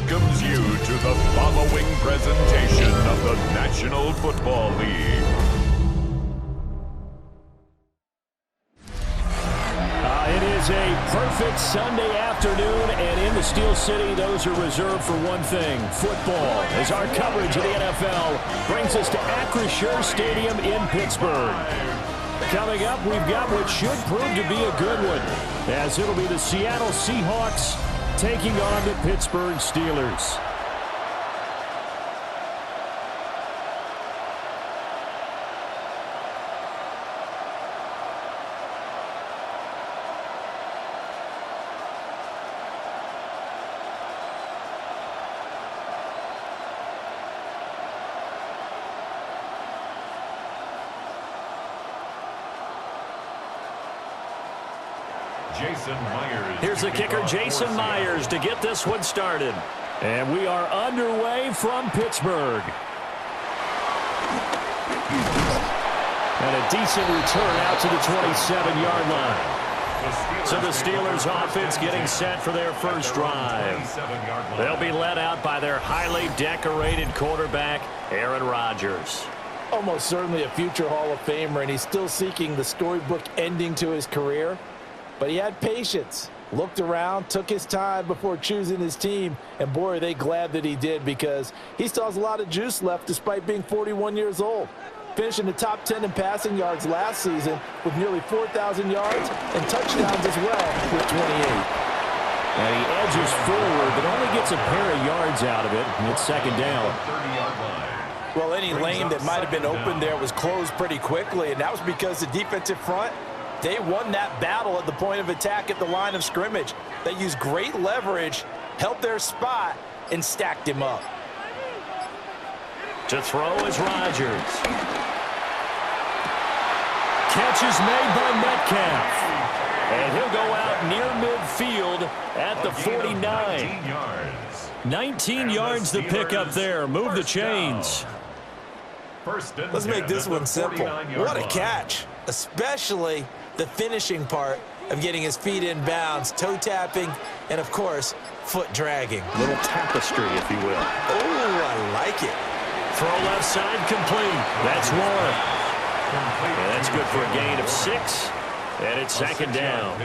welcomes you to the following presentation of the National Football League. It is a perfect Sunday afternoon, and in the Steel City, those are reserved for one thing, football, as our coverage of the NFL brings us to Acrisure Stadium in Pittsburgh. Coming up, we've got what should prove to be a good one, as it'll be the Seattle Seahawks taking on the Pittsburgh Steelers. Here's the kicker, Jason Myers, to get this one started. And we are underway from Pittsburgh. And a decent return out to the 27-yard line. So the Steelers offense getting set for their first drive. They'll be led out by their highly decorated quarterback, Aaron Rodgers. Almost certainly a future Hall of Famer, and he's still seeking the storybook ending to his career. But he had patience, looked around, took his time before choosing his team, and boy, are they glad that he did, because he still has a lot of juice left despite being 41 years old. Finishing the top 10 in passing yards last season with nearly 4,000 yards and touchdowns as well with 28. And he edges forward, but only gets a pair of yards out of it, and it's second down. Well, any lane that might have been open there was closed pretty quickly, and that was because the defensive front, they won that battle at the point of attack at the line of scrimmage. They used great leverage, held their spot, and stacked him up. To throw is Rodgers. Catch is made by Metcalf. And he'll go out near midfield at the 49. 19 yards to pick up there. Move the chains. Let's make this one simple. What a catch, especially the finishing part of getting his feet in bounds, toe tapping, and of course, foot dragging. Little tapestry, if you will. Oh, I like it. Throw left side complete. That's one. And that's good for a gain of 6. And it's second down.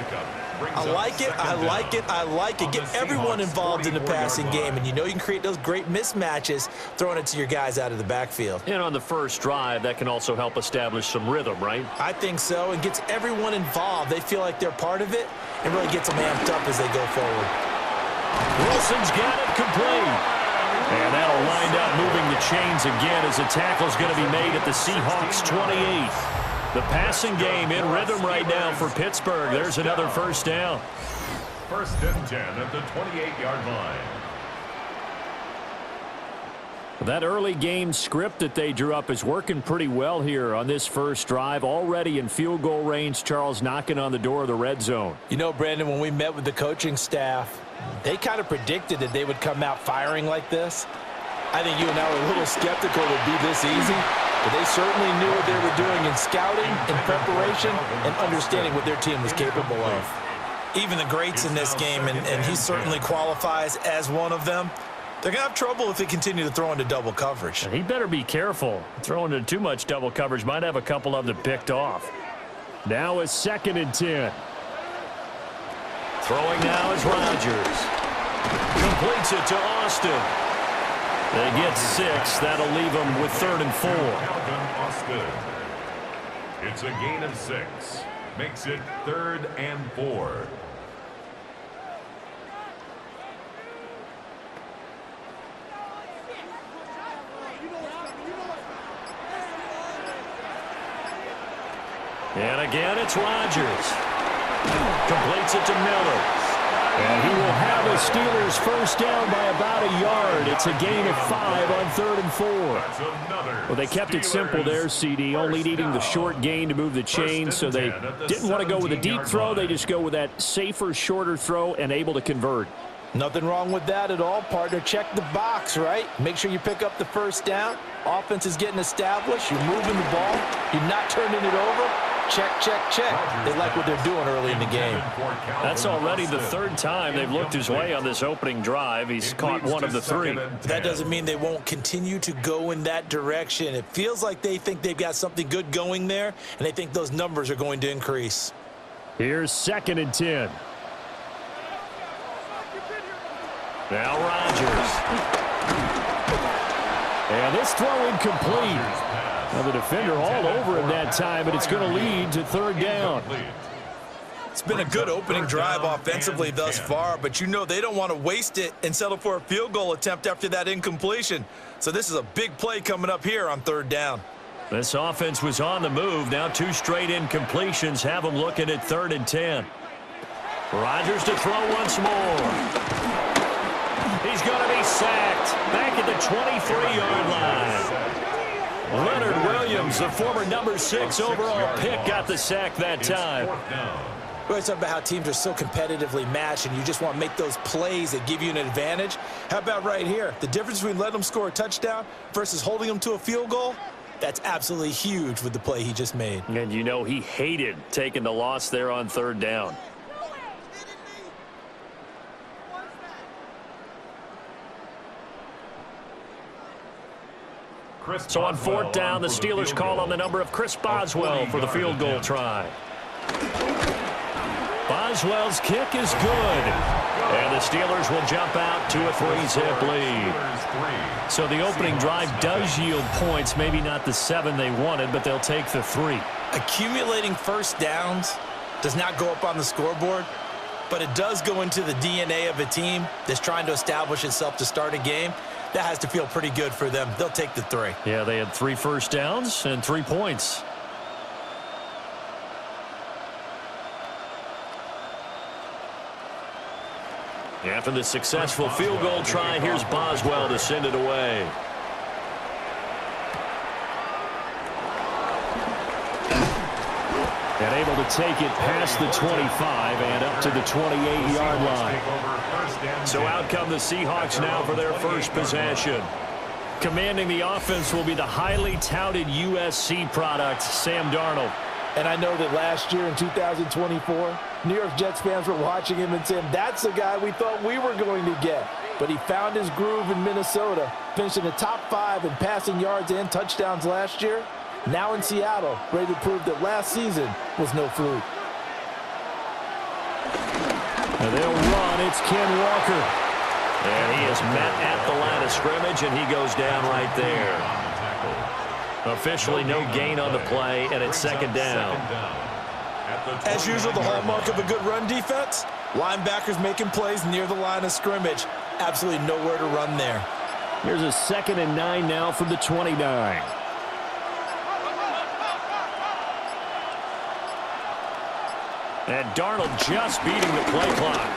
I like it, I like it, I like it. Get everyone involved in the passing game, and you know you can create those great mismatches throwing it to your guys out of the backfield. And on the first drive, that can also help establish some rhythm, right? I think so, and gets everyone involved. They feel like they're part of it, and really gets them amped up as they go forward. Wilson's got it complete. And that'll wind up moving the chains again as the tackle's going to be made at the Seahawks 28. The passing game in rhythm right now for Pittsburgh. There's another first down. First and 10 at the 28-yard line. That early game script that they drew up is working pretty well here on this first drive. Already in field goal range, Charles knocking on the door of the red zone. You know, Brandon, when we met with the coaching staff, they kind of predicted that they would come out firing like this. I think you and I were a little skeptical it would be this easy. But they certainly knew what they were doing in scouting, in preparation, and understanding what their team was capable of. Even the greats in this game, and he certainly qualifies as one of them, they're going to have trouble if they continue to throw into double coverage. He better be careful. Throwing into too much double coverage might have a couple of them picked off. Now is second and 10. Throwing now is Rodgers. Completes it to Austin. They get 6. That'll leave them with 3rd and 4. It's a gain of 6. Makes it 3rd and 4. And again, it's Rodgers. Completes it to Miller. And he will have the Steelers first down by about a yard. It's a gain of 5 on 3rd and 4. Well, they kept it simple there, CD, only needing the short gain to move the chains, so they didn't want to go with a deep throw. They just go with that safer, shorter throw and able to convert. Nothing wrong with that at all, partner. Check the box, right? Make sure you pick up the first down. Offense is getting established. You're moving the ball. You're not turning it over. check, check, check. They like what they're doing early in the game. That's already the third time they've looked his way on this opening drive. He's caught one of the three. That doesn't mean they won't continue to go in that direction. It feels like they think they've got something good going there, and they think those numbers are going to increase. Here's 2nd and 10. Now Rodgers. And this throw incomplete. Now the defender all over him that time, but it's going to lead to 3rd down. It's been a good opening drive offensively thus far, but you know they don't want to waste it and settle for a field goal attempt after that incompletion. So this is a big play coming up here on 3rd down. This offense was on the move. Now 2 straight incompletions have them looking at 3rd and 10. Rodgers to throw once more. He's going to be sacked back at the 23-yard line. Leonard Williams, the former number 6 overall pick, got the sack that time. We always talk about how teams are so competitively matched and you just want to make those plays that give you an advantage. How about right here? The difference between letting them score a touchdown versus holding them to a field goal, that's absolutely huge with the play he just made. And you know he hated taking the loss there on 3rd down. So on 4th down, the Steelers call on the number of Chris Boswell for the field goal try. Boswell's kick is good. And the Steelers will jump out to a 3-zip lead. So the opening drive does yield points, maybe not the 7 they wanted, but they'll take the 3. Accumulating first downs does not go up on the scoreboard, but it does go into the DNA of a team that's trying to establish itself to start a game. That has to feel pretty good for them. They'll take the 3. Yeah, they had 3 first downs and 3 points. After the successful field goal try, here's Boswell to send it away. And able to take it past the 25 and up to the 28-yard line. So out come the Seahawks now for their first possession. Commanding the offense will be the highly touted USC product, Sam Darnold. And I know that last year in 2024, New York Jets fans were watching him and saying, that's the guy we thought we were going to get. But he found his groove in Minnesota, finishing the top 5 in passing yards and touchdowns last year. Now in Seattle, ready to prove that last season was no fluke. And they'll run. It's Ken Walker. And he is met at the line of scrimmage, and he goes down right there. Officially no gain on the play, and it's 2nd down. As usual, the hallmark of a good run defense, linebackers making plays near the line of scrimmage. Absolutely nowhere to run there. Here's a 2nd and 9 now from the 29. And Darnold just beating the play clock.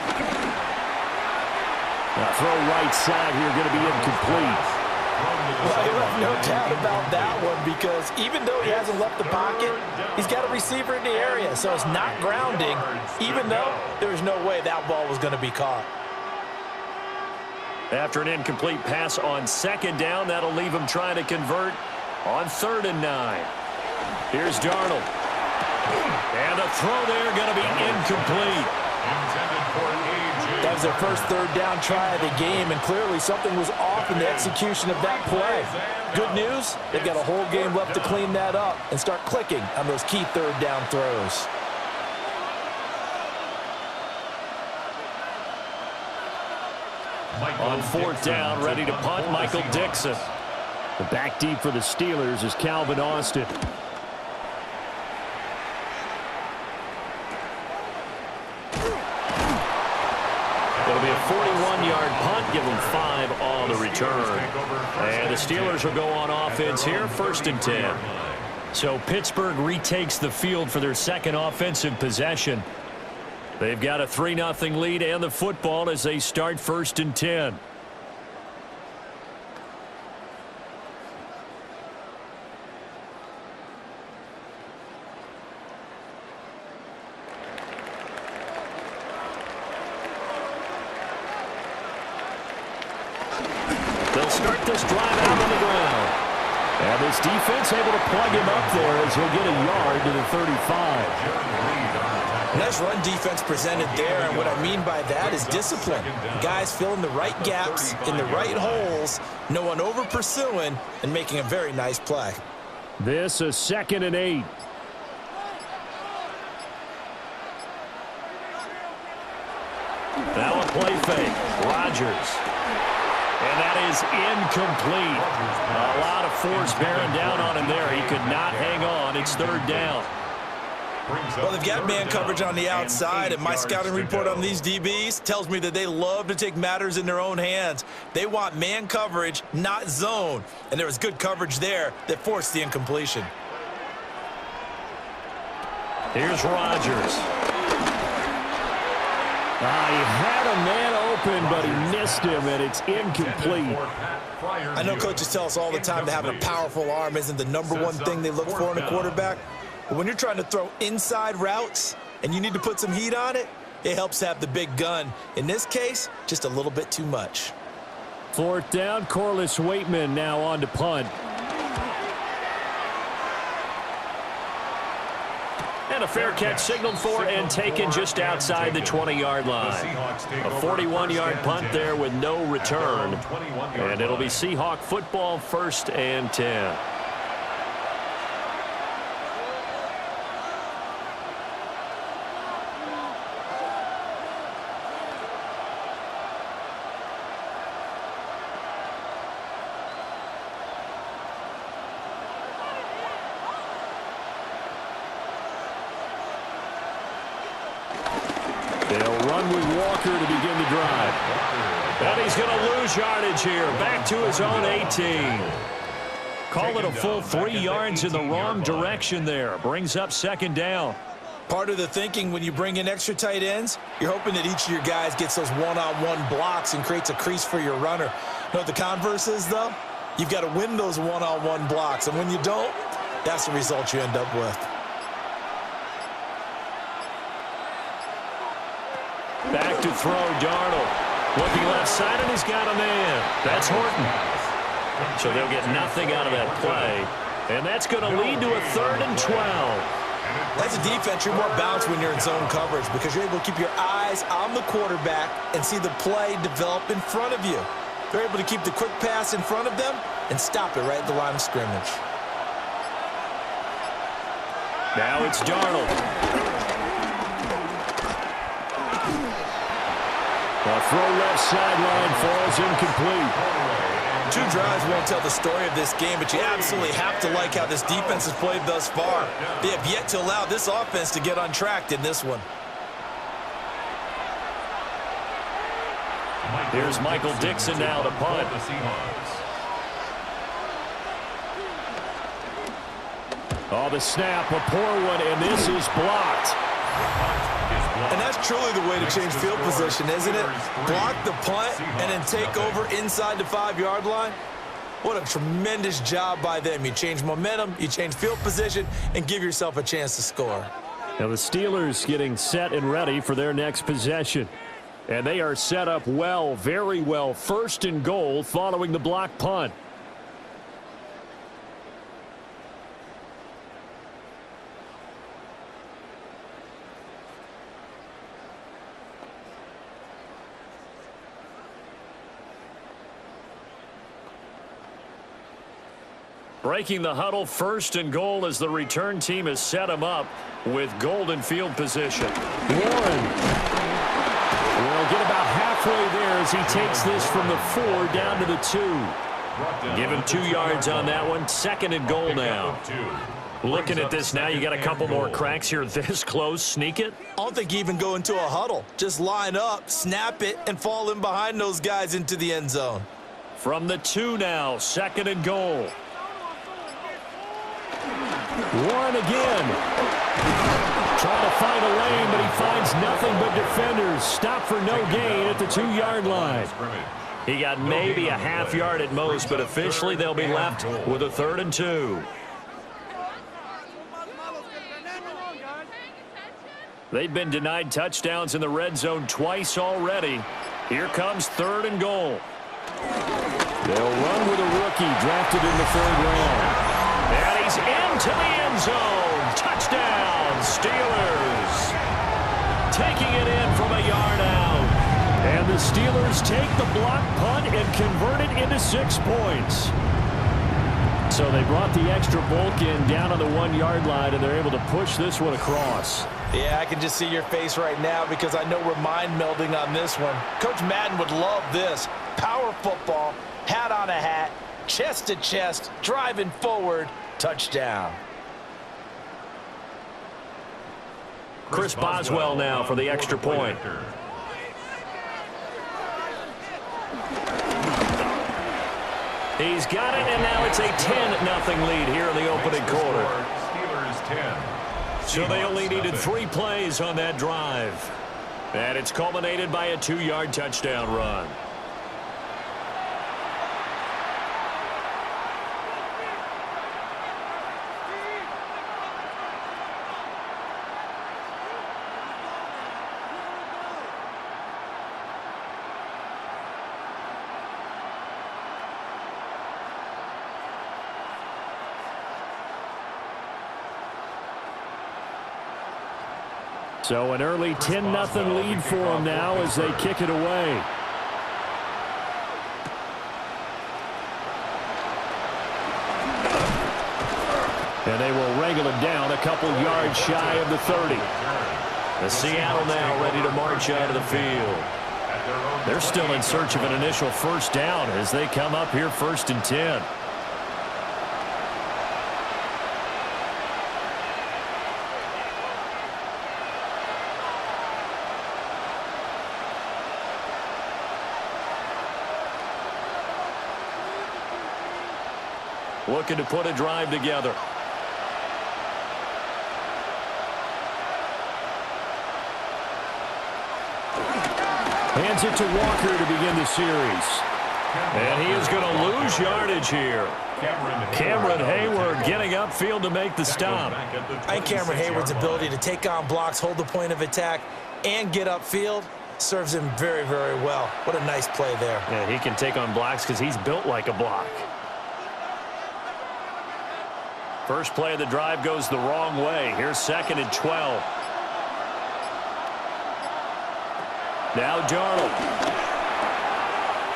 Now throw right side here, going to be incomplete. Well, you have no doubt about that one, because even though he hasn't left the pocket, he's got a receiver in the area, so it's not grounding, even though there's no way that ball was going to be caught. After an incomplete pass on 2nd down, that'll leave him trying to convert on 3rd and 9. Here's Darnold. And the throw there going to be incomplete. That was their first 3rd down try of the game, and clearly something was off in the execution of that play. Good news, they've got a whole game left to clean that up and start clicking on those key 3rd down throws. On 4th down, ready to punt, Michael Dixon. The back deep for the Steelers is Calvin Austin. It'll be a 41-yard punt, give them 5 on the return. And the Steelers will go on offense here, 1st and 10. So Pittsburgh retakes the field for their 2nd offensive possession. They've got a 3-0 lead and the football as they start 1st and 10. They'll start this drive out on the ground. And this defense able to plug him up there as he'll get a yard to the 35. Nice run defense presented there, and what I mean by that is discipline. Guys filling the right gaps in the right holes, no one over pursuing, and making a very nice play. This is 2nd and 8. Now a play fake. Rodgers. And that is incomplete. A lot of force bearing down on him there. He could not hang on. It's 3rd down. Well, they've got man coverage on the outside, and my scouting report on these DBs tells me that they love to take matters in their own hands. They want man coverage, not zone. And there was good coverage there that forced the incompletion. Here's Rodgers. He had a man open, but he missed him, and it's incomplete. I know coaches tell us all the time that having a powerful arm isn't the #1 thing they look for in a quarterback. But when you're trying to throw inside routes and you need to put some heat on it, it helps have the big gun. In this case, just a little bit too much. 4th down, Corliss Waitman now on to punt. And a fair catch signaled for and taken just outside the 20-yard line. A 41-yard punt there with no return. And it'll be Seahawk football, 1st and 10. They'll run with Walker to begin the drive. And he's going to lose yardage here. Back to his own 18. Call it a full 3 yards in the wrong direction there. Brings up 2nd down. Part of the thinking when you bring in extra tight ends, you're hoping that each of your guys gets those one-on-one blocks and creates a crease for your runner. You know what the converse is, though? You've got to win those one-on-one blocks. And when you don't, that's the result you end up with. Back to throw, Darnold. Looking left side, and he's got a man. That's Horton. So they'll get nothing out of that play. And that's going to lead to a 3rd and 12. As a defense, you're more balanced when you're in zone coverage because you're able to keep your eyes on the quarterback and see the play develop in front of you. They're able to keep the quick pass in front of them and stop it right at the line of scrimmage. Now it's Darnold. A throw left sideline falls incomplete. 2 drives won't tell the story of this game, but you absolutely have to like how this defense has played thus far. They have yet to allow this offense to get untracked in this one. Here's Michael Dixon now to punt. Oh, the snap, a poor one, and this is blocked. And that's truly the way to change field position, isn't it? Block the punt and then take over inside the 5-yard line. What a tremendous job by them. You change momentum, you change field position, and give yourself a chance to score. Now the Steelers getting set and ready for their next possession. And they are set up well, very well. 1st and goal following the block punt. Breaking the huddle, 1st and goal as the return team has set him up with golden field position. Warren will get about halfway there as he takes this from the 4 down to the 2. Give him 2 yards on that one. 2nd and goal now. Looking at this now, you got a couple more cracks here this close. Sneak it? I don't think you even go into a huddle. Just line up, snap it, and fall in behind those guys into the end zone. From the 2 now, 2nd and goal. Warren again. Trying to find a lane, but he finds nothing but defenders. Stop for no gain at the 2-yard line. He got maybe a half yard at most, but officially they'll be left with a 3rd and 2. They've been denied touchdowns in the red zone twice already. Here comes 3rd and goal. They'll run with a rookie drafted in the 3rd round. And he's into the end zone. Touchdown, Steelers. Taking it in from a yard out. And the Steelers take the block punt and convert it into 6 points. So they brought the extra bulk in down on the 1-yard line, and they're able to push this one across. Yeah, I can just see your face right now because I know we're mind melding on this one. Coach Madden would love this. Power football, hat on a hat, chest to chest, driving forward, touchdown. Chris Boswell now for the extra point. He's got it, and now it's a 10-0 lead here in the opening quarter. Steelers 10. So they only needed 3 plays on that drive. And it's culminated by a 2-yard touchdown run. So an early 10-0 lead for them now as they kick it away. And they will wrangle him down a couple yards shy of the 30. The Seattle now ready to march out of the field. They're still in search of an initial first down as they come up here 1st and 10. Looking to put a drive together. Hands it to Walker to begin the series. And he is going to lose yardage here. Cameron Hayward getting upfield to make the stop. I think Cameron Hayward's ability to take on blocks, hold the point of attack, and get upfield serves him very, very well. What a nice play there. Yeah, he can take on blocks because he's built like a block. First play of the drive goes the wrong way. Here's 2nd and 12. Now Darnold.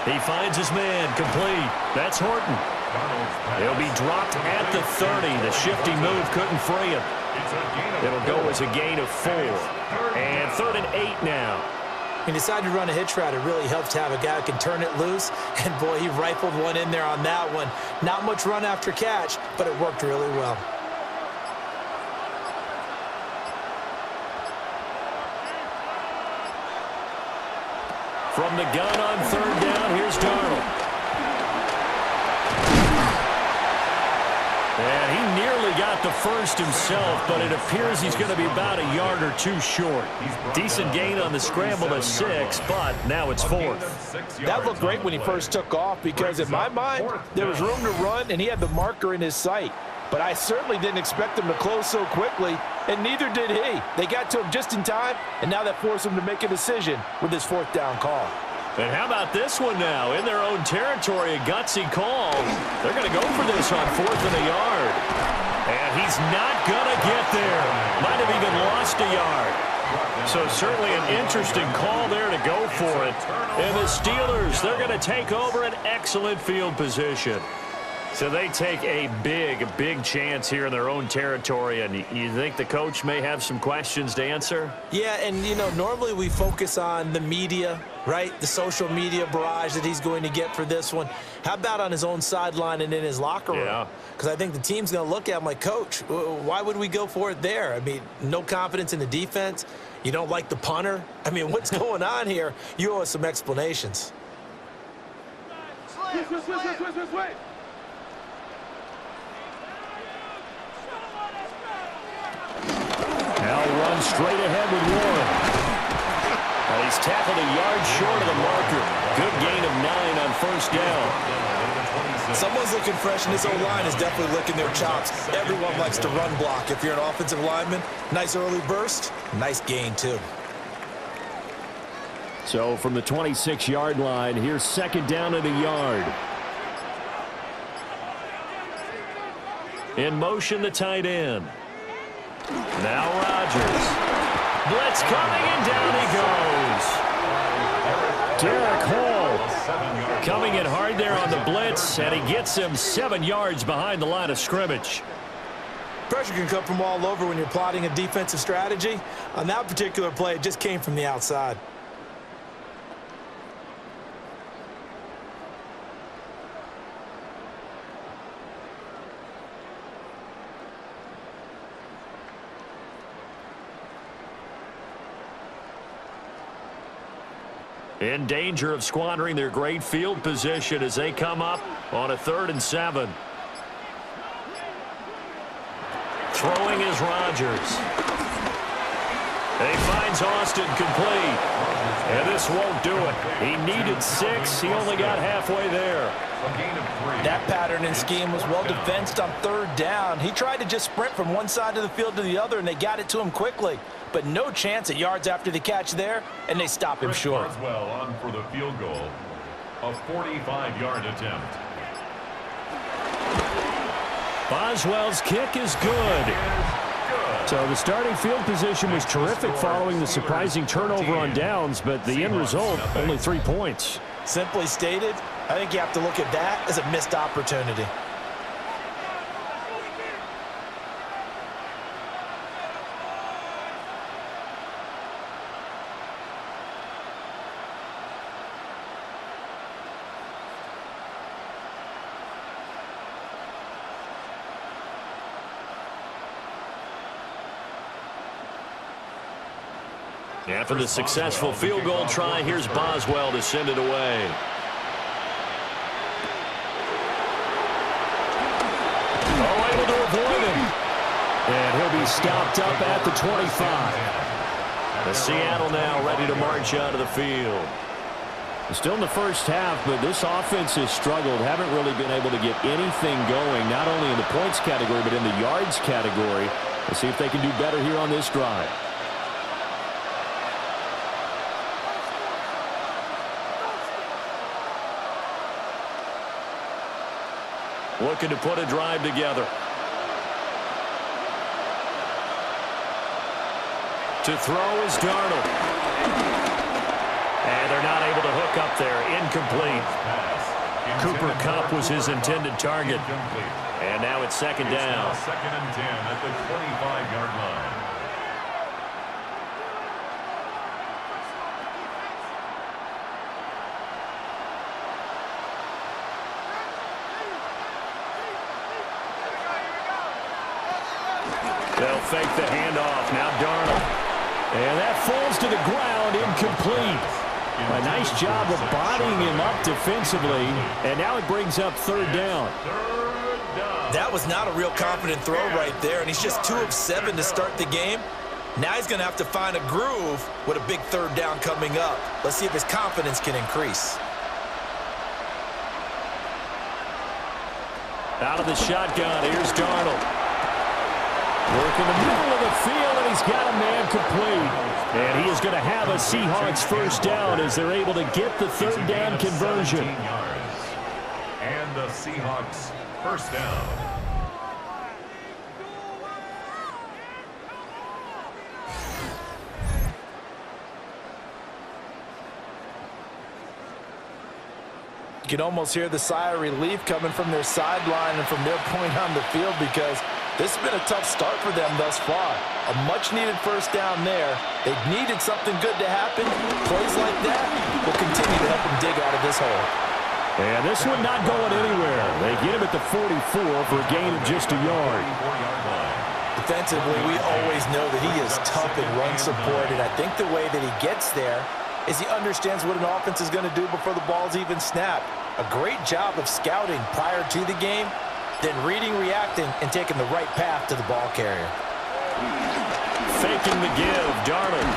He finds his man complete. That's Horton. He'll be dropped at the 30. The shifty move couldn't free him. It'll go as a gain of 4. And 3rd and 8 now. He decided to run a hitch route. It really helps to have a guy who can turn it loose. And, boy, he rifled one in there on that one. Not much run after catch, but it worked really well. From the gun on 3rd down, here's Darnold. And he nearly got the first himself, but it appears he's going to be about a yard or 2 short. Decent gain on the scramble to 6, but now it's 4th. That looked great when he first took off because, in my mind, there was room to run, and he had the marker in his sight. But I certainly didn't expect him to close so quickly, and neither did he. They got to him just in time, and now that forced him to make a decision with his 4th down call. And how about this one now? In their own territory, a gutsy call. They're going to go for this on 4th and a yard. And he's not going to get there. Might have even lost a yard. So certainly an interesting call there to go for it. And the Steelers, they're going to take over an excellent field position. So they take a big chance here in their own territory, and you think the coach may have some questions to answer? Yeah, and, you know, normally we focus on the media, right? The social media barrage that he's going to get for this one. How about on his own sideline and in his locker room? Yeah. Because I think the team's going to look at him like, Coach, why would we go for it there? I mean, no confidence in the defense. You don't like the punter. I mean, what's going on here? You owe us some explanations. Now run straight ahead with Warren. And he's tackled a yard short of the marker. Good gain of 9 on 1st down. Someone's looking fresh, and his O-line is definitely licking their chops. Everyone likes to run block. If you're an offensive lineman, nice early burst, nice gain, too. So from the 26-yard line, here's second down and a yard. In motion, the tight end. Now Rodgers. Blitz coming, and down he goes. Derek Hall coming in hard there on the blitz, and he gets him 7 yards behind the line of scrimmage. Pressure can come from all over when you're plotting a defensive strategy. On that particular play, it just came from the outside. In danger of squandering their great field position as they come up on a 3rd and 7. Throwing is Rodgers. He finds Austin complete. And this won't do it. He needed 6. He only got halfway there. That pattern and scheme was well defensed on 3rd down. He tried to just sprint from one side of the field to the other, and they got it to him quickly. But no chance at yards after the catch there, and they stop him short. Boswell on for the field goal. A 45-yard attempt. Boswell's kick is good. So the starting field position was terrific following the surprising turnover on downs, but the end result, only 3 points. Simply stated, I think you have to look at that as a missed opportunity. After the successful field goal try, here's Boswell to send it away. Oh, able to avoid him. And he'll be stopped up at the 25. The Seattle now ready to march out of the field. Still in the first half, but this offense has struggled. Haven't really been able to get anything going, not only in the points category, but in the yards category. Let's see if they can do better here on this drive. Looking to put a drive together. To throw is Darnold. And they're not able to hook up there. Incomplete. Cooper Kupp was his intended target. And now it's second down. Second and 10 at the 25-yard line. They'll fake the handoff. Now Darnold. And that falls to the ground, incomplete. A nice job of bodying him up defensively. And now it brings up 3rd down. That was not a real confident throw right there, and he's just 2 of 7 to start the game. Now he's going to have to find a groove with a big 3rd down coming up. Let's see if his confidence can increase. Out of the shotgun, here's Darnold. Work in the middle of the field, and he's got a man complete. And he is going to have a Seahawks first down as they're able to get the 3rd down conversion. And the Seahawks first down. You can almost hear the sigh of relief coming from their sideline and from their point on the field, because this has been a tough start for them thus far. A much-needed first down there. They've needed something good to happen. Plays like that will continue to help them dig out of this hole. And this one not going anywhere. They get him at the 44 for a gain of just a yard. Defensively, we always know that he is tough and run support, and I think the way that he gets there is he understands what an offense is going to do before the ball's even snapped. A great job of scouting prior to the game, then reading, reacting, and taking the right path to the ball carrier. Faking the give, Darnold.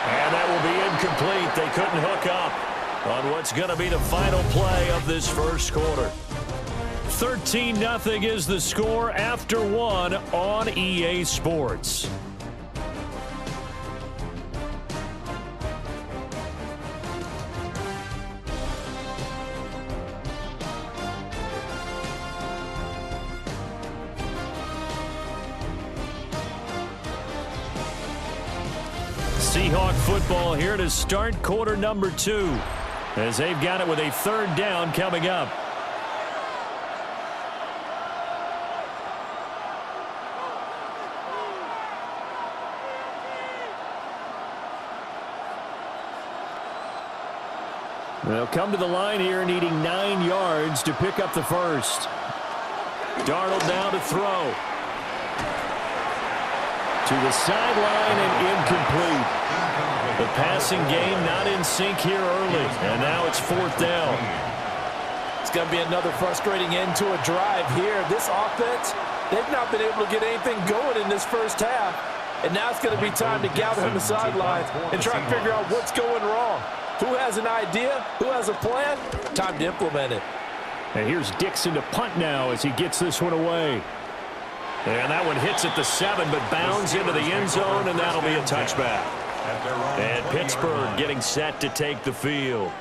And that will be incomplete. They couldn't hook up on what's going to be the final play of this first quarter. 13-0 is the score after 1 on EA Sports. Seahawk football here to start quarter number 2 as they've got it with a third down coming up. They'll come to the line here needing 9 yards to pick up the first. Darnold now to throw. To the sideline and incomplete. The passing game not in sync here early. And now it's 4th down. It's going to be another frustrating end to a drive here. This offense, they've not been able to get anything going in this first half. And now it's going to be time to gather on the sidelines and try and figure out what's going wrong. Who has an idea? Who has a plan? Time to implement it. And here's Dixon to punt now as he gets this one away. And that one hits at the 7, but bounds into the end zone, and that'll be a touchback. And Pittsburgh getting set to take the field.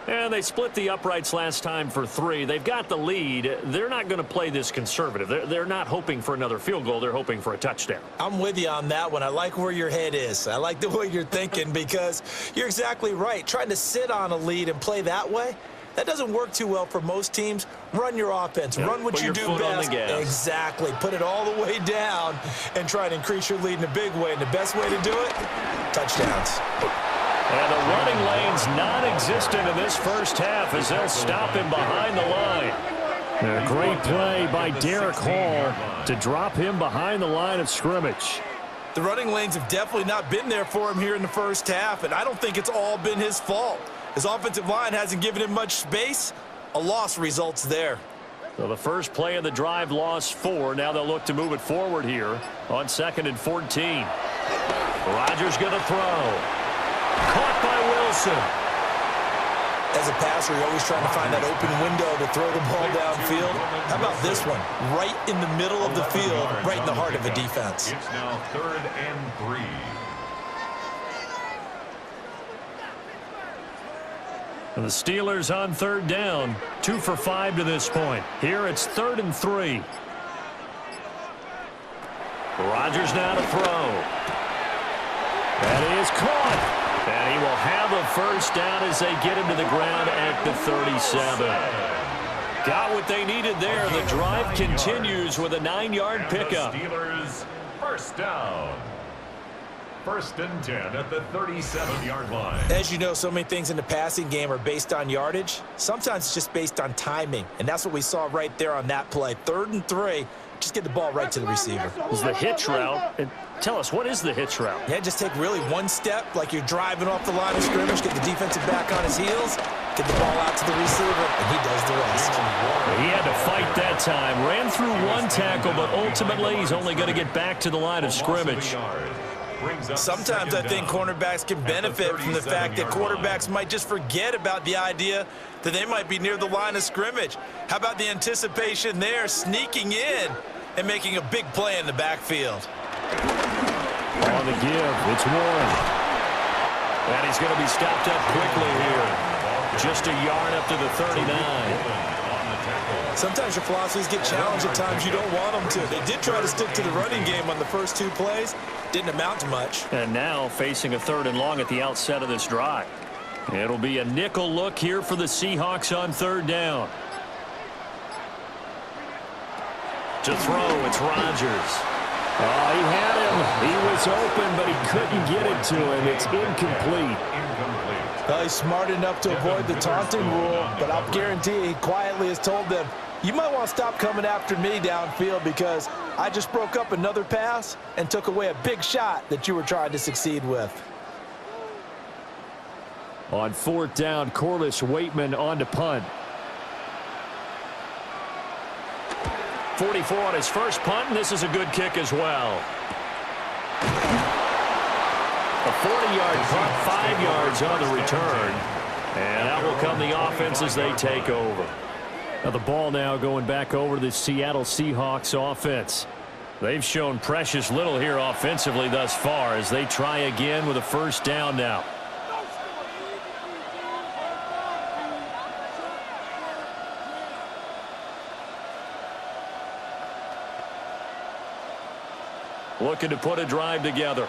And they split the uprights last time for 3. They've got the lead. They're not going to play this conservative. They're not hoping for another field goal. They're hoping for a touchdown. I'm with you on that one. I like where your head is. I like the way you're thinking because you're exactly right. Trying to sit on a lead and play that way, that doesn't work too well for most teams. Run your offense. Run what you do best. Exactly. Put it all the way down and try to increase your lead in a big way. And the best way to do it, touchdowns. And the running lane's non-existent in this first half as they'll stop him behind the line. A great play by Derek Hall to drop him behind the line of scrimmage. The running lanes have definitely not been there for him here in the first half, and I don't think it's all been his fault. His offensive line hasn't given him much space. A loss results there. So the first play of the drive lost 4. Now they'll look to move it forward here on 2nd and 14. Rodgers going to throw. Caught by Wilson. As a passer, you're always trying to find that open window to throw the ball downfield. How about this one? Right in the middle of the field, right in the heart of the defense. It's now 3rd and 3. And the Steelers on 3rd down. 2 for 5 to this point. Here it's 3rd and 3. Rodgers now to throw. That is caught. And he will have a first down as they get him to the ground at the 37. Got what they needed there. The drive continues with a 9-yard pickup. Steelers first down. 1st and 10 at the 37-yard line. As you know, so many things in the passing game are based on yardage. Sometimes it's just based on timing. And that's what we saw right there on that play. 3rd and 3. Just get the ball right to the receiver. This is the hitch route. And tell us, what is the hitch route? Yeah, just take really one step like you're driving off the line of scrimmage, get the defensive back on his heels, get the ball out to the receiver, and he does the rest. He had to fight that time. Ran through one tackle, but ultimately he's only going to get back to the line of scrimmage. Sometimes I think cornerbacks can benefit from the fact that quarterbacks might just forget about the idea that they might be near the line of scrimmage. How about the anticipation there, sneaking in and making a big play in the backfield? On the give, it's Warren. And he's going to be stopped up quickly here. Just a yard up to the 39. Sometimes your philosophies get challenged at times you don't want them to. They did try to stick to the running game on the first 2 plays. Didn't amount to much. And now facing a 3rd and long at the outset of this drive. It'll be a nickel look here for the Seahawks on 3rd down. To throw, it's Rodgers. Oh, he had him. He was open, but he couldn't get it to him. It's incomplete. Well, he's smart enough to avoid the taunting rule, but I'll guarantee he quietly has told them, you might want to stop coming after me downfield because I just broke up another pass and took away a big shot that you were trying to succeed with. On 4th down, Corliss Waitman on to punt. 44 on his first punt, and this is a good kick as well. A 40-yard punt, 5 yards on the return. And out will come the offense as they take over. Now the ball now going back over to the Seattle Seahawks offense. They've shown precious little here offensively thus far as they try again with a first down now. Looking to put a drive together.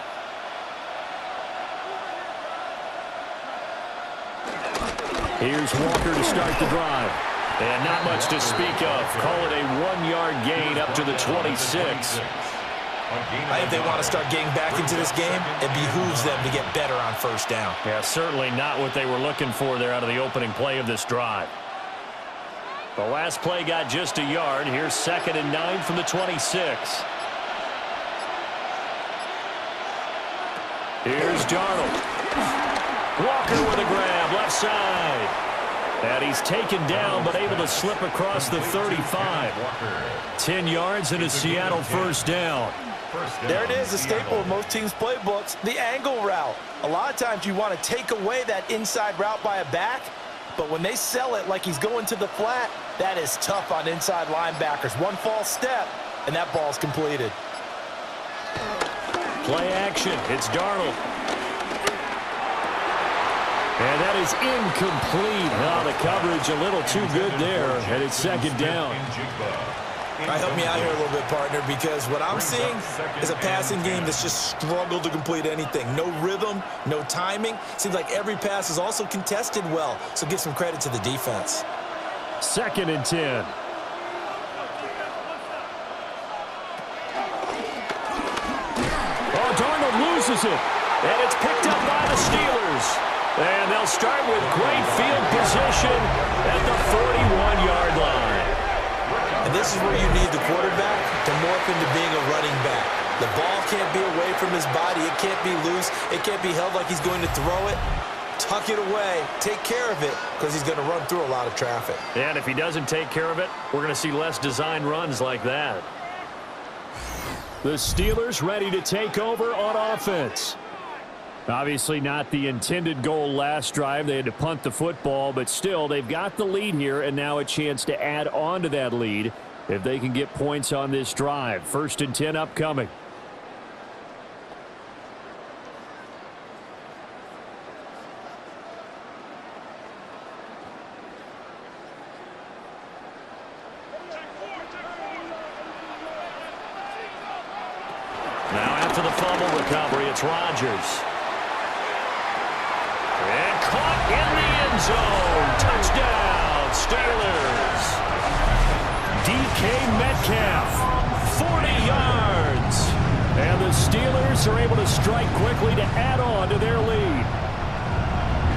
Here's Walker to start the drive. And not much to speak of. Call it a 1-yard gain up to the 26. I think they want to start getting back into this game. It behooves them to get better on first down. Yeah, certainly not what they were looking for there out of the opening play of this drive. The last play got just a yard. Here's 2nd and 9 from the 26. Here's Darnold. Walker with a grab, left side. And he's taken down, but able to slip across the 35. 10 yards and a Seattle first down. There it is, a staple of most teams' playbooks, the angle route. A lot of times you want to take away that inside route by a back, but when they sell it like he's going to the flat, that is tough on inside linebackers. One false step, and that ball's completed. Play action. It's Darnold. And that is incomplete. Oh, the coverage a little too good there, and it's 2nd down. All right, help me out here a little bit, partner, because what I'm seeing is a passing game that's just struggled to complete anything. No rhythm, no timing. Seems like every pass is also contested well, so give some credit to the defense. 2nd and 10. Oh, Darnold loses it, and it's picked up by the Steelers. And they'll start with great field position at the 41-yard line. And this is where you need the quarterback to morph into being a running back. The ball can't be away from his body. It can't be loose. It can't be held like he's going to throw it. Tuck it away. Take care of it because he's going to run through a lot of traffic. And if he doesn't take care of it, we're going to see less design runs like that. The Steelers ready to take over on offense. Obviously not the intended goal last drive. They had to punt the football, but still they've got the lead here and now a chance to add on to that lead if they can get points on this drive. 1st and 10 upcoming. Now after the fumble recovery, it's Rodgers. And caught in the end zone. Touchdown, Steelers. DK Metcalf, 40 yards. And the Steelers are able to strike quickly to add on to their lead.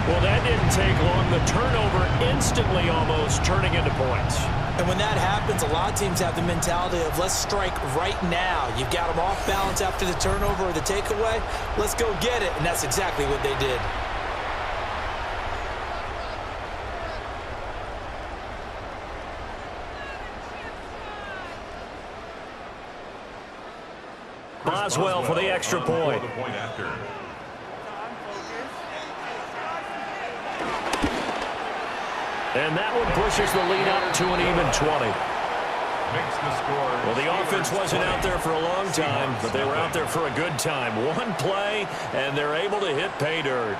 Well, that didn't take long. The turnover instantly almost turning into points. And when that happens, a lot of teams have the mentality of let's strike right now. You've got them off balance after the turnover or the takeaway. Let's go get it. And that's exactly what they did. Boswell for the extra point. And that one pushes the lead up to an even 20. Well, the offense wasn't out there for a long time, but they were out there for a good time. One play, and they're able to hit pay dirt.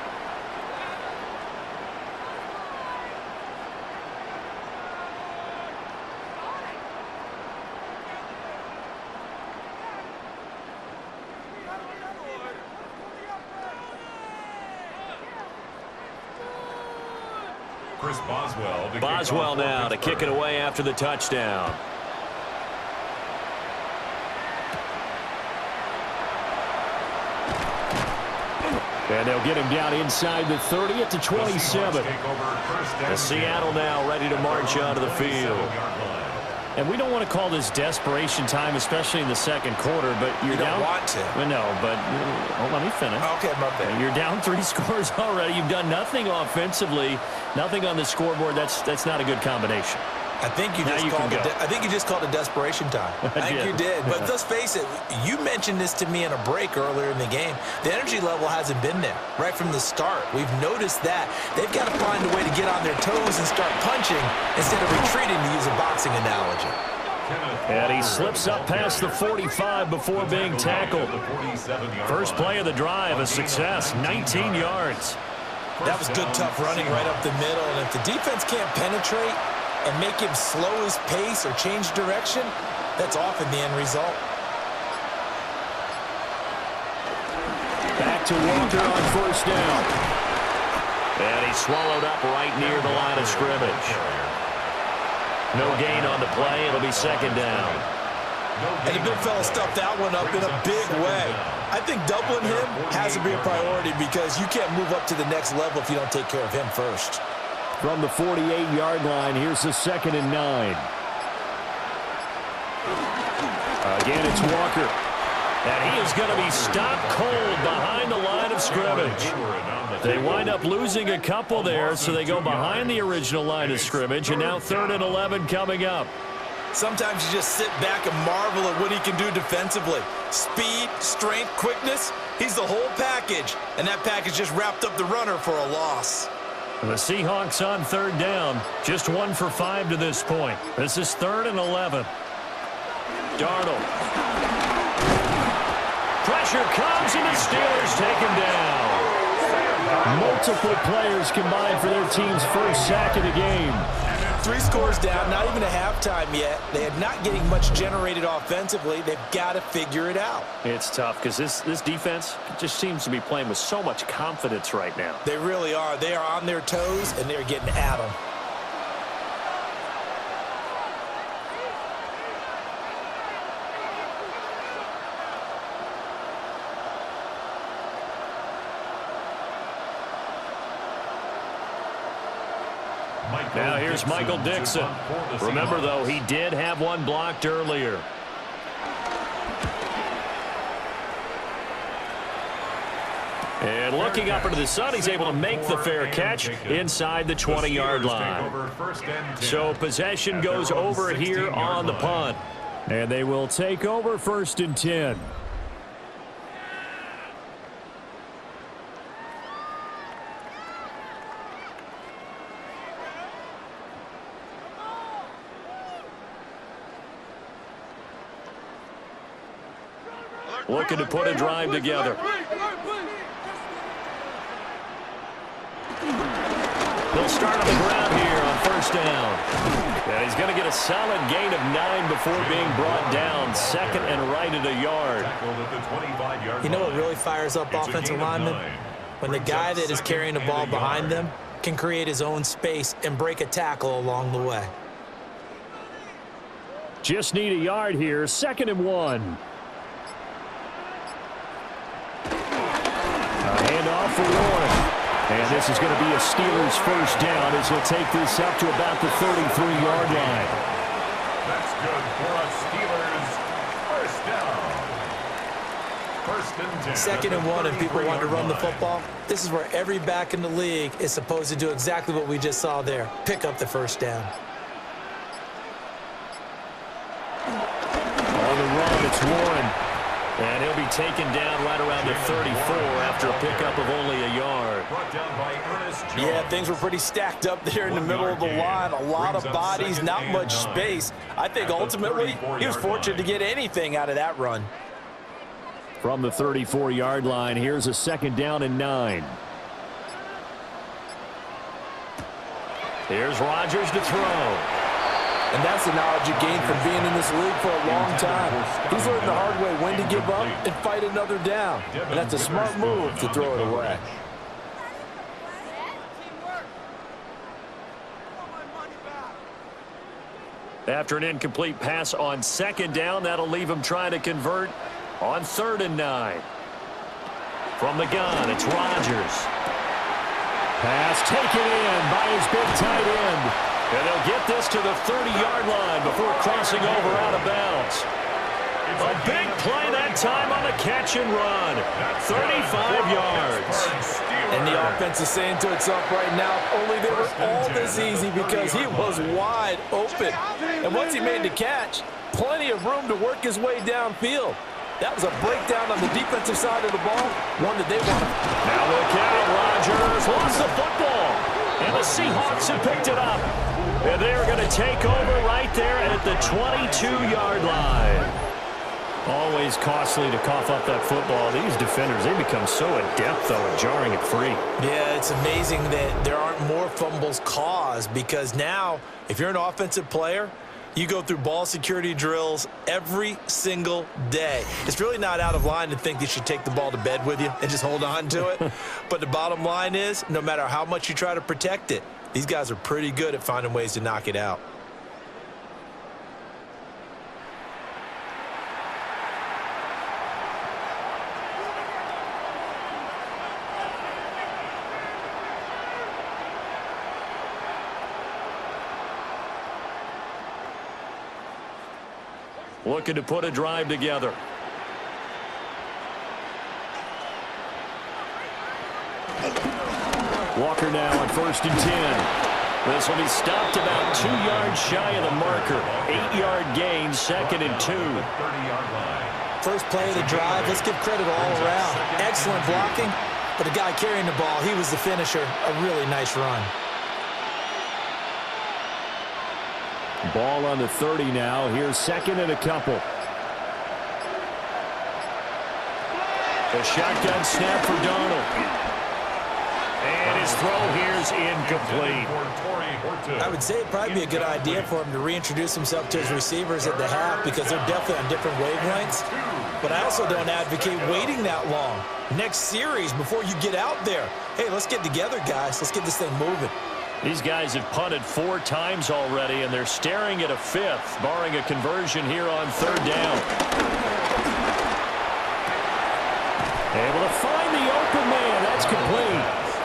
Boswell now to kick it away after the touchdown. And they'll get him down inside the 30 at the 27. The Seattle now ready to march onto the field. And we don't want to call this desperation time, especially in the second quarter, but you're down. You don't want to. No, but let me finish. Okay, my bad. You're down 3 scores already. You've done nothing offensively, nothing on the scoreboard. That's not a good combination. I think you just called it desperation time. I think you did. But let's face it, you mentioned this to me in a break earlier in the game. The energy level hasn't been there right from the start. We've noticed that. They've got to find a way to get on their toes and start punching instead of retreating, to use a boxing analogy. And he slips up past the 45 before being tackled. First play of the drive, a success, 19 yards. That was good, tough running right up the middle. And if the defense can't penetrate and make him slow his pace or change direction, that's often the end result. Back to Walker on first down. And he's swallowed up right near the line of scrimmage. No gain on the play. It'll be second down. And the big fella stuffed that one up in a big way. I think doubling him has to be a priority because you can't move up to the next level if you don't take care of him first. From the 48-yard line, here's the 2nd and 9. Again, it's Walker. And he is going to be stopped cold behind the line of scrimmage. They wind up losing a couple there, so they go behind the original line of scrimmage, and now 3rd and 11 coming up. Sometimes you just sit back and marvel at what he can do defensively. Speed, strength, quickness, he's the whole package. And that package just wrapped up the runner for a loss. The Seahawks on 3rd down, just 1 for 5 to this point. This is 3rd and 11. Darnold. Pressure comes, and the Steelers take him down. Multiple players combined for their team's first sack of the game. 3 scores down, not even a halftime yet. They are not getting much generated offensively. They've got to figure it out. It's tough because this defense just seems to be playing with so much confidence right now. They really are. They are on their toes, and they're getting at them. Now here's Michael Dixon. Remember, though, he did have one blocked earlier. And looking up into the sun, he's able to make the fair catch inside the 20-yard line. So possession goes over here on the punt. And they will take over 1st and 10. Looking to put a drive together. They'll start on the ground here on 1st down. And he's going to get a solid gain of 9 before being brought down. 2nd and right at a yard. You know what really fires up offensive linemen? When the guy that is carrying the ball behind them can create his own space and break a tackle along the way. Just need a yard here. 2nd and 1. Handoff for Warren. And this is going to be a Steelers first down as he'll take this up to about the 33-yard line. That's good for a Steelers first down. 1st and 10. 2nd and 1, and people want to run the football. This is where every back in the league is supposed to do exactly what we just saw there. Pick up the 1st down. On the run, it's Warren. And he'll be taken down right around the 34 after a pickup of only a yard. Yeah, things were pretty stacked up there in the middle of the line. A lot of bodies, not much space. I think ultimately he was fortunate to get anything out of that run. From the 34-yard line, here's a 2nd down and 9. Here's Rodgers to throw. And that's the knowledge you gain from being in this league for a long time. He's learned the hard way when to give up and fight another down. And that's a smart move to throw it away. After an incomplete pass on 2nd down, that'll leave him trying to convert on 3rd and 9. From the gun, it's Rodgers. Pass taken in by his big tight end. And they'll get this to the 30-yard line before crossing over out of bounds. A big play that time on the catch and run. 35 yards. And the offense is saying to itself right now, only they were all this easy because he was wide open. And once he made the catch, plenty of room to work his way downfield. That was a breakdown on the defensive side of the ball, one that they wanted. Now look out, Rodgers lost the football. And the Seahawks have picked it up. And they're going to take over right there at the 22-yard line. Always costly to cough up that football. These defenders, they become so adept, though, at jarring it free. Yeah, it's amazing that there aren't more fumbles caused because now, if you're an offensive player, You go through ball security drills every single day. It's really not out of line to think you should take the ball to bed with you and just hold on to it. But the bottom line is, no matter how much you try to protect it, these guys are pretty good at finding ways to knock it out. Looking to put a drive together. Walker now on 1st and 10. This will be stopped about 2 yards shy of the marker. 8-yard gain, 2nd and 2. First play of the drive, let's give credit all around. Excellent blocking, but the guy carrying the ball, he was the finisher. A really nice run. Ball on the 30 now. Here's 2nd and a couple. A shotgun snap for Darnold. And his throw here's incomplete. I would say it'd probably be a good idea for him to reintroduce himself to his receivers at the half because they're definitely on different wavelengths. But I also don't advocate waiting that long. Next series before you get out there. Hey, let's get together, guys. Let's get this thing moving. These guys have punted 4 times already, and they're staring at a 5th, barring a conversion here on 3rd down. Able to find the open man. That's complete.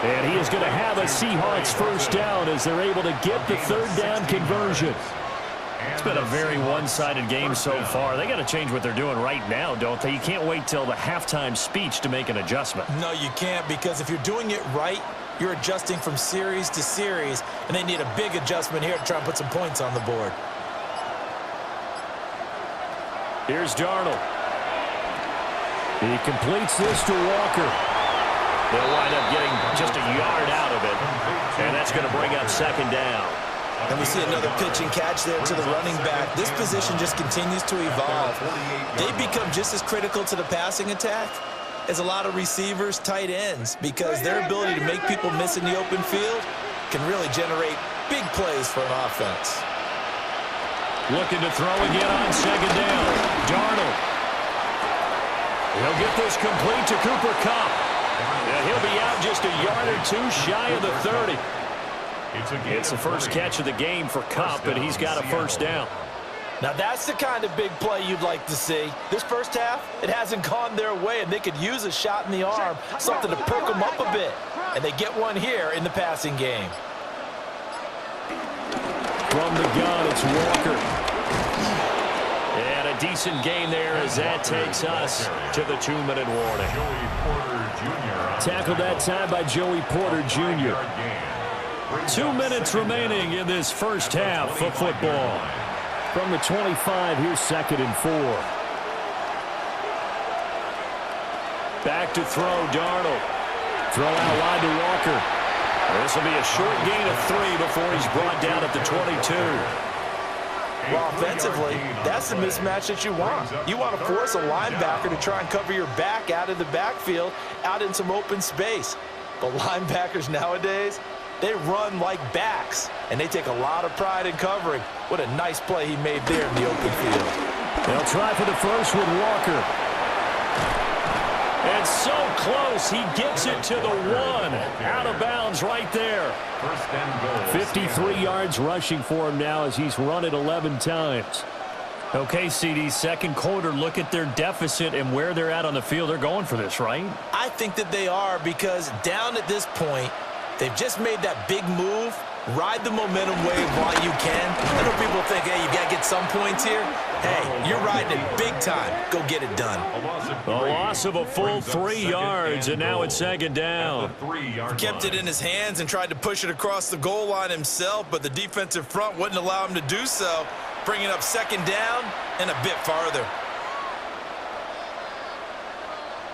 And he is going to have a Seahawks 1st down as they're able to get the 3rd down conversion. It's been a very one-sided game so far. They got to change what they're doing right now, don't they? You can't wait till the halftime speech to make an adjustment. No, you can't, because if you're doing it right, you're adjusting from series to series, and they need a big adjustment here to try and put some points on the board. Here's Darnold. He completes this to Walker. They'll wind up getting just a yard out of it, and that's going to bring up 2nd down. And we see another pitch and catch there to the running back. This position just continues to evolve. They become just as critical to the passing attack as a lot of receivers, tight ends, because their ability to make people miss in the open field can really generate big plays for an offense. Looking to throw again on 2nd down. Darnold. He'll get this complete to Cooper Kupp. And he'll be out just a yard or 2 shy of the 30. It's the first catch of the game for Kupp, and he's got a 1st down. Now that's the kind of big play you'd like to see. This first half, it hasn't gone their way, and they could use a shot in the arm, something to perk them up a bit. And they get one here in the passing game. From the gun, it's Walker. And a decent gain there as that takes us to the 2-minute warning. Tackled that time by Joey Porter Jr. 2 minutes remaining in this first half of football. From the 25, here's 2nd and 4. Back to throw, Darnold. Throw out wide to Walker. This will be a short gain of 3 before he's brought down at the 22. Well, offensively, that's the mismatch that you want. You want to force a linebacker to try and cover your back out of the backfield, out in some open space. But linebackers nowadays, they run like backs, and they take a lot of pride in covering. What a nice play he made there in the open field. They'll try for the first with Walker. And so close, he gets it to the 1. Out of bounds right there. 53 yards rushing for him now as he's run it 11 times. Okay, CD, second quarter, look at their deficit and where they're at on the field. They're going for this, right? I think that they are, because down at this point, they've just made that big move. Ride the momentum wave while you can. I know people think, hey, you got to get some points here. Hey, you're riding it big time. Go get it done. A loss of a full 3 yards, and now it's 2nd down. Kept it in his hands and tried to push it across the goal line himself, but the defensive front wouldn't allow him to do so. Bringing up 2nd down and a bit farther.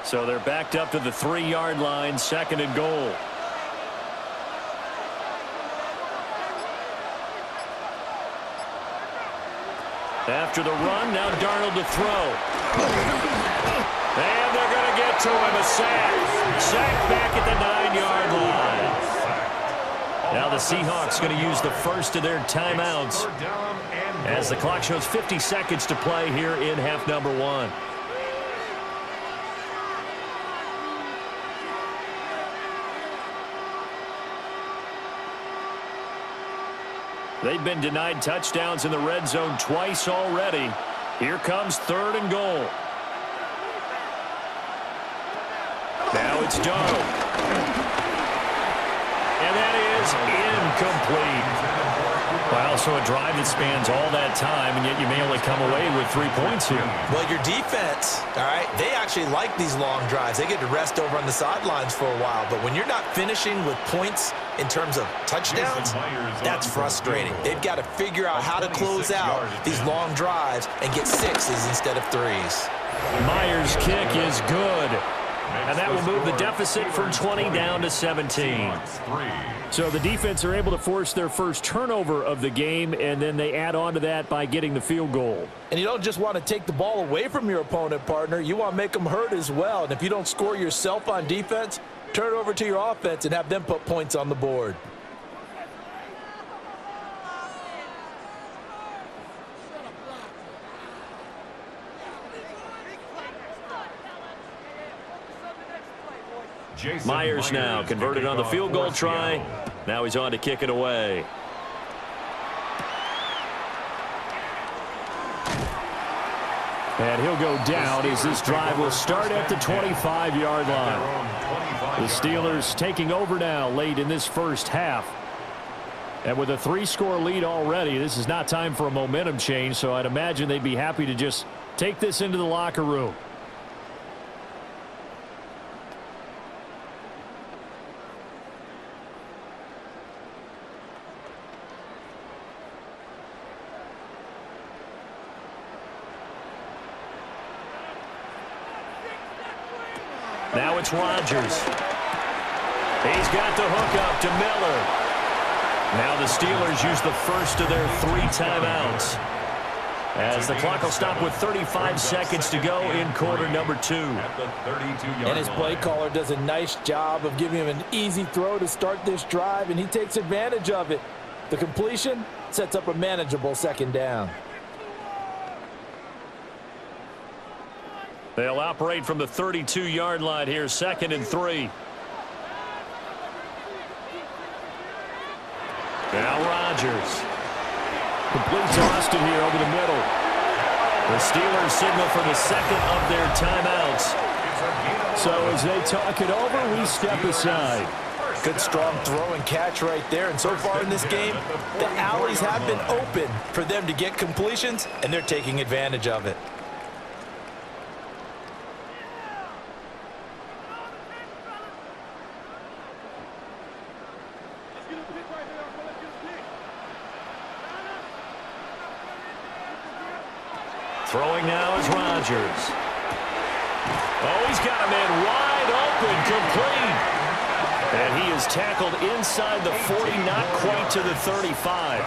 So they're backed up to the 3-yard line, 2nd and goal. After the run, now Darnold to throw. And they're going to get to him, a sack. Sack back at the 9-yard line. Now the Seahawks going to use the first of their timeouts. as the clock shows 50 seconds to play here in half number 1. They've been denied touchdowns in the red zone twice already. Here comes 3rd and goal. Now it's Doe. And that is incomplete. Well, so a drive that spans all that time, and yet you may only come away with 3 points here. Well, your defense, all right, they actually like these long drives. They get to rest over on the sidelines for a while. But when you're not finishing with points in terms of touchdowns, that's frustrating. They've got to figure out how to close out these long drives and get 6s instead of 3s. Myers' kick is good. And that will move the deficit from 20 down to 17. So the defense are able to force their first turnover of the game, and then they add on to that by getting the field goal. And you don't just want to take the ball away from your opponent, partner. You want to make them hurt as well. And if you don't score yourself on defense, turn it over to your offense and have them put points on the board. Myers now converted on the field goal try. Now he's on to kick it away. And he'll go down as this drive will start at the 25-yard line. The Steelers taking over now late in this first half. And with a 3-score lead already, this is not time for a momentum change, so I'd imagine they'd be happy to just take this into the locker room. Now it's Rodgers. He's got the hook up to Miller. Now the Steelers use the first of their 3 timeouts, as the clock will stop with 35 seconds to go in quarter number 2. And his play caller does a nice job of giving him an easy throw to start this drive, and he takes advantage of it. The completion sets up a manageable 2nd down. They'll operate from the 32-yard line here, 2nd and 3. Now Rodgers. Complete to Austin here over the middle. The Steelers signal for the 2nd of their timeouts. So as they talk it over, we step aside. Good strong throw and catch right there. And so far in this game, the alleys have been open for them to get completions, and they're taking advantage of it. Throwing now is Rodgers. Oh, he's got a man wide open, complete. And he is tackled inside the 40, not quite to the 35.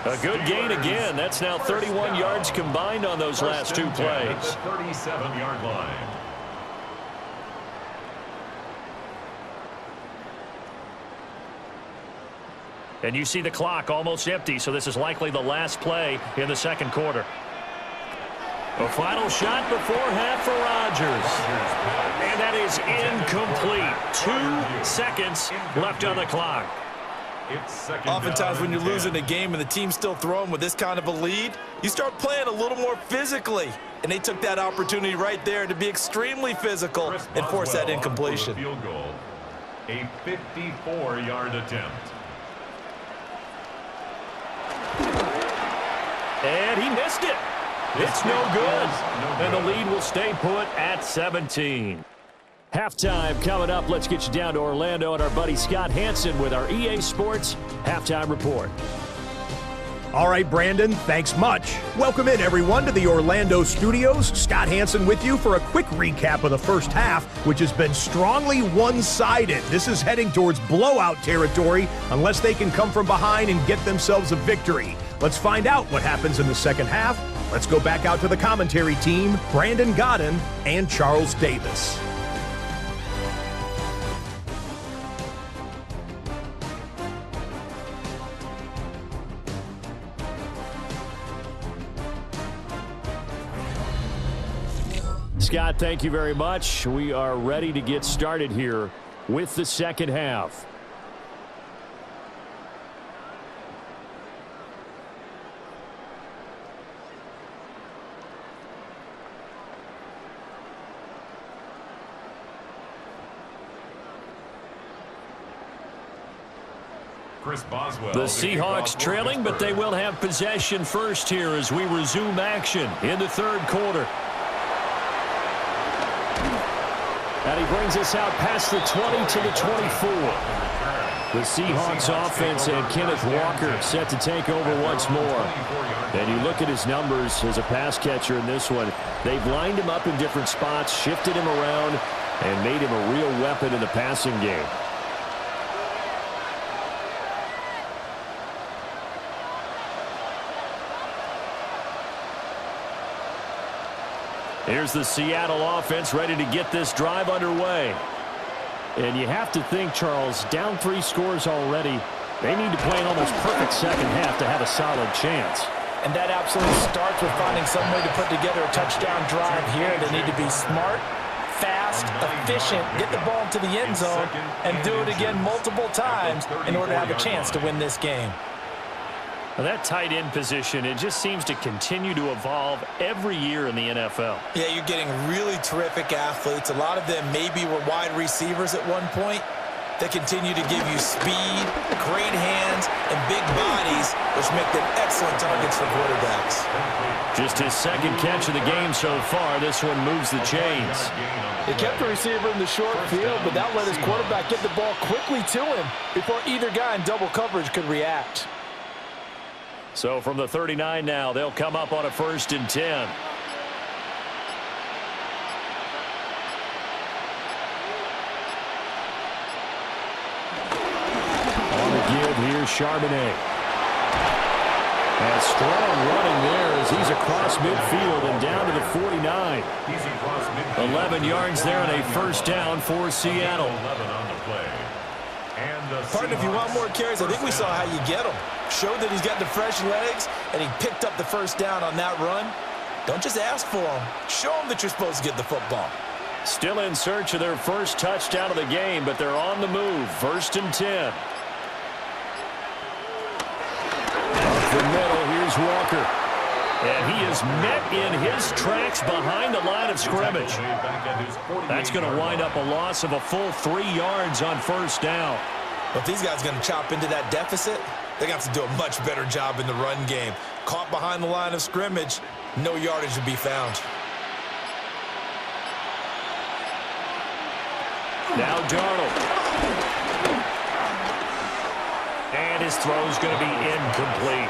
A good gain again. That's now 31 yards combined on those last 2 plays. 37-yard line. And you see the clock almost empty, so this is likely the last play in the 2nd quarter. A final shot before half for Rodgers. And that is incomplete. 2 seconds left on the clock. Oftentimes when you're losing a game and the team's still throwing with this kind of a lead, you start playing a little more physically. And they took that opportunity right there to be extremely physical and force that incompletion. Field goal. A 54-yard attempt. And he missed it. It's no good. And the lead will stay put at 17. Halftime coming up. Let's get you down to Orlando and our buddy Scott Hansen with our EA Sports Halftime Report. All right, Brandon, thanks much. Welcome in, everyone, to the Orlando studios. Scott Hansen with you for a quick recap of the first half, which has been strongly one-sided. This is heading towards blowout territory unless they can come from behind and get themselves a victory. Let's find out what happens in the second half. Let's go back out to the commentary team, Brandon Godden and Charles Davis. Scott, thank you very much. We are ready to get started here with the second half. The Seahawks trailing, but they will have possession first here as we resume action in the third quarter. And he brings us out past the 20 to the 24. The Seahawks offense and Kenneth Walker set to take over once more. And you look at his numbers as a pass catcher in this one. They've lined him up in different spots, shifted him around, and made him a real weapon in the passing game. Here's the Seattle offense ready to get this drive underway. And you have to think, Charles, down 3 scores already. They need to play an almost perfect second half to have a solid chance. And that absolutely starts with finding some way to put together a touchdown drive here. They need to be smart, fast, efficient, get the ball into the end zone, and do it again multiple times in order to have a chance to win this game. Well, that tight end position, it just seems to continue to evolve every year in the NFL. Yeah, you're getting really terrific athletes. A lot of them maybe were wide receivers at one point. They continue to give you speed, great hands, and big bodies, which make them excellent targets for quarterbacks. Just his second catch of the game so far. This one moves the chains. They kept the receiver in the short field, but that let his quarterback get the ball quickly to him before either guy in double coverage could react. So from the 39 now, they'll come up on a 1st and 10. On the give, here's Charbonnet. And strong running there as he's across midfield and down to the 49. 11 yards there and a 1st down for Seattle. Partner, if you want more carries, I think we saw how you get them. Showed that he's got the fresh legs, and he picked up the 1st down on that run. Don't just ask for them. Show them that you're supposed to get the football. Still in search of their first touchdown of the game, but they're on the move. 1st and 10. Up the middle, here's Walker. And he is met in his tracks behind the line of scrimmage. That's going to wind up a loss of a full 3 yards on 1st down. But if these guys are going to chop into that deficit, they got to do a much better job in the run game. Caught behind the line of scrimmage, no yardage to be found. Now Darnold. And his throw is going to be incomplete.